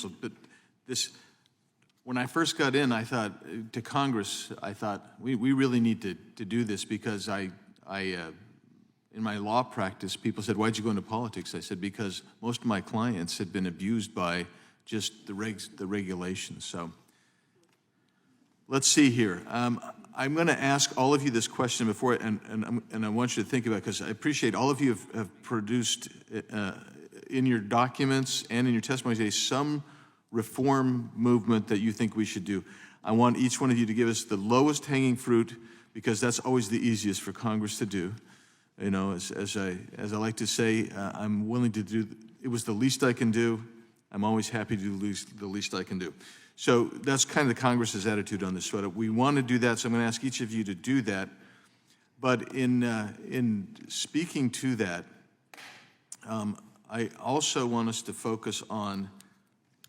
When I first got in, I thought, to Congress, I thought, we really need to do this, because in my law practice, people said, why'd you go into politics? I said, because most of my clients had been abused by just the regulations. So let's see here. I'm going to ask all of you this question before, and I want you to think about it, because I appreciate all of you have produced in your documents and in your testimony today some reform movement that you think we should do. I want each one of you to give us the lowest hanging fruit, because that's always the easiest for Congress to do. As I like to say, I'm willing to do, it was the least I can do. I'm always happy to do the least I can do. So that's kind of the Congress's attitude on this. So we want to do that, so I'm going to ask each of you to do that. But in speaking to that, I also want us to focus on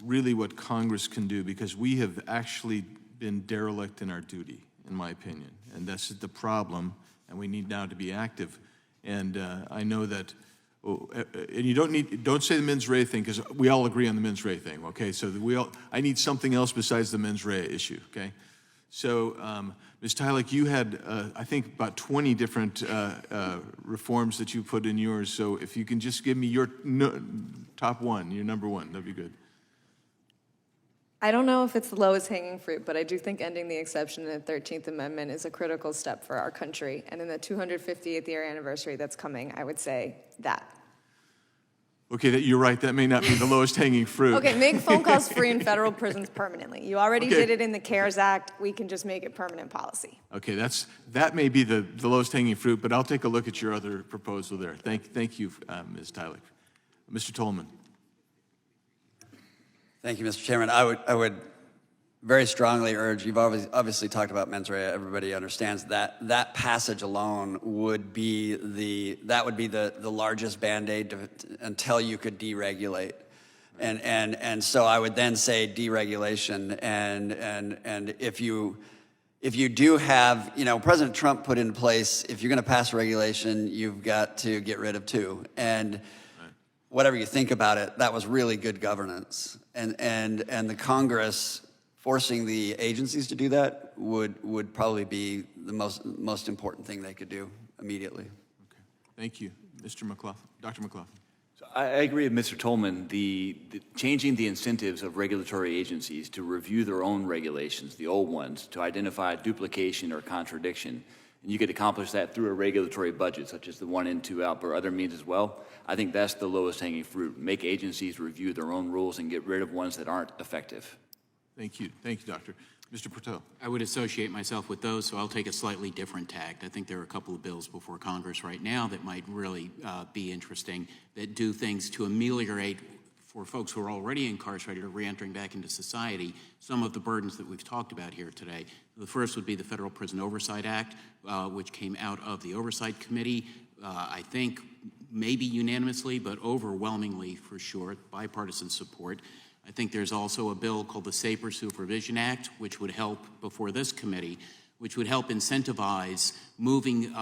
really what Congress can do, because we have actually been derelict in our duty, in my opinion. And that's the problem, and we need now to be active. And I know that, and you don't say the mens rea thing, because we all agree on the mens rea thing, okay? So I need something else besides the mens rea issue, okay? So, Ms. Tylik, you had, I think, about 20 different reforms that you put in yours. So if you can just give me your top one, your number one, that'd be good. I don't know if it's the lowest hanging fruit, but I do think ending the exception in the 13th Amendment is a critical step for our country. And in the 250th year anniversary that's coming, I would say that. Okay, you're right. That may not be the lowest hanging fruit. Okay, make phone calls free in federal prisons permanently. You already did it in the CARES Act. We can just make it permanent policy. Okay, that may be the lowest hanging fruit, but I'll take a look at your other proposal there. Thank you, Ms. Tyler. Mr. Tolman. Thank you, Mr. Chairman. I would very strongly urge, you've obviously talked about mens rea, everybody understands that passage alone would be the largest Band-Aid until you could deregulate. And so I would then say deregulation, and if you do have, President Trump put in place, if you're going to pass a regulation, you've got to get rid of two. And whatever you think about it, that was really good governance. And the Congress forcing the agencies to do that would probably be the most important thing they could do immediately. Okay, thank you. Mr. McLaughlin, Dr. McLaughlin. So I agree with Mr. Tolman. The changing the incentives of regulatory agencies to review their own regulations, the old ones, to identify duplication or contradiction, and you could accomplish that through a regulatory budget, such as the 1 in, 2 out, or other means as well. I think that's the lowest hanging fruit. Make agencies review their own rules and get rid of ones that aren't effective. Thank you, Doctor. Mr. Porteau. I would associate myself with those, so I'll take a slightly different tact. I think there are a couple of bills before Congress right now that might really be interesting, that do things to ameliorate for folks who are already incarcerated or reentering back into society some of the burdens that we've talked about here today. The first would be the Federal Prison Oversight Act, which came out of the Oversight Committee. I think maybe unanimously, but overwhelmingly for sure, bipartisan support. I think there's also a bill called the Safer Supervision Act, which would help before this committee, which would help incentivize moving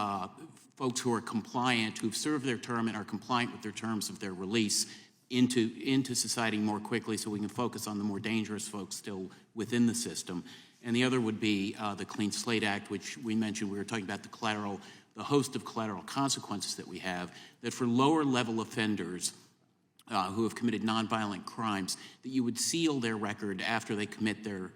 folks who are compliant, who've served their term and are compliant with their terms of their release into society more quickly so we can focus on the more dangerous folks still within the system. And the other would be the Clean Slate Act, which we mentioned. We were talking about the host of collateral consequences that we have, that for lower level offenders who have committed nonviolent crimes, that you would seal their record after they commit their,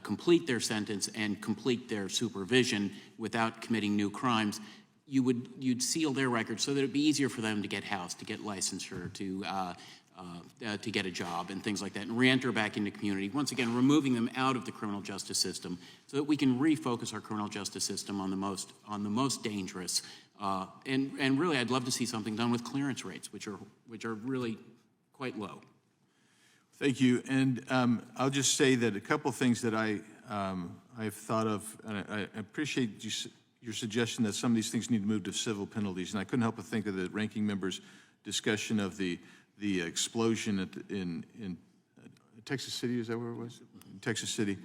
complete their sentence and complete their supervision without committing new crimes. You'd seal their record so that it'd be easier for them to get housed, to get licensure, to get a job and things like that, and reenter back into community. Once again, removing them out of the criminal justice system so that we can refocus our criminal justice system on the most dangerous. And really, I'd love to see something done with clearance rates, which are really quite low. Thank you. And I'll just say that a couple things that I've thought of, and I appreciate your suggestion that some of these things need to move to civil penalties. And I couldn't help but think of the ranking member's discussion of the explosion in Texas City. Is that where it was? In Texas City.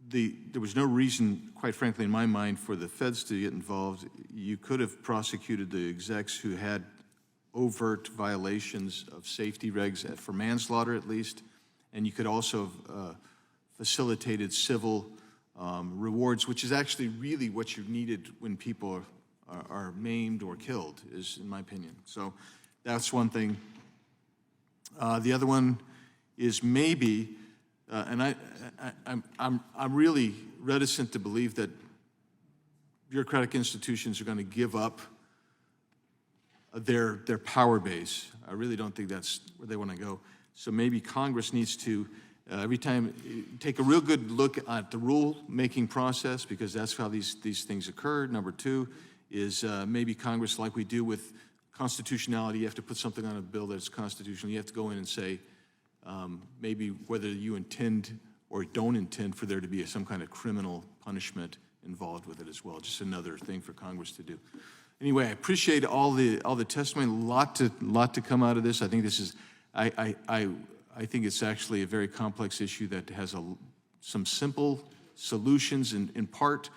There was no reason, quite frankly, in my mind, for the feds to get involved. You could have prosecuted the execs who had overt violations of safety regs for manslaughter, at least, and you could also have facilitated civil rewards, which is actually really what you needed when people are maimed or killed, is in my opinion. So that's one thing. The other one is maybe. And I'm really reticent to believe that bureaucratic institutions are going to give up their power base. I really don't think that's where they want to go. So maybe Congress needs to, every time, take a real good look at the rule-making process, because that's how these things occur. Number two is maybe Congress, like we do with constitutionality, you have to put something on a bill that's constitutional. You have to go in and say, maybe whether you intend or don't intend for there to be some kind of criminal punishment involved with it as well. Just another thing for Congress to do. Anyway, I appreciate all the testimony. A lot to come out of this. I think this is, I think it's actually a very complex issue that has some simple solutions in part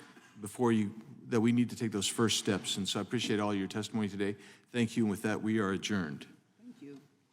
that we need to take those first steps. And so I appreciate all your testimony today. Thank you. And with that, we are adjourned.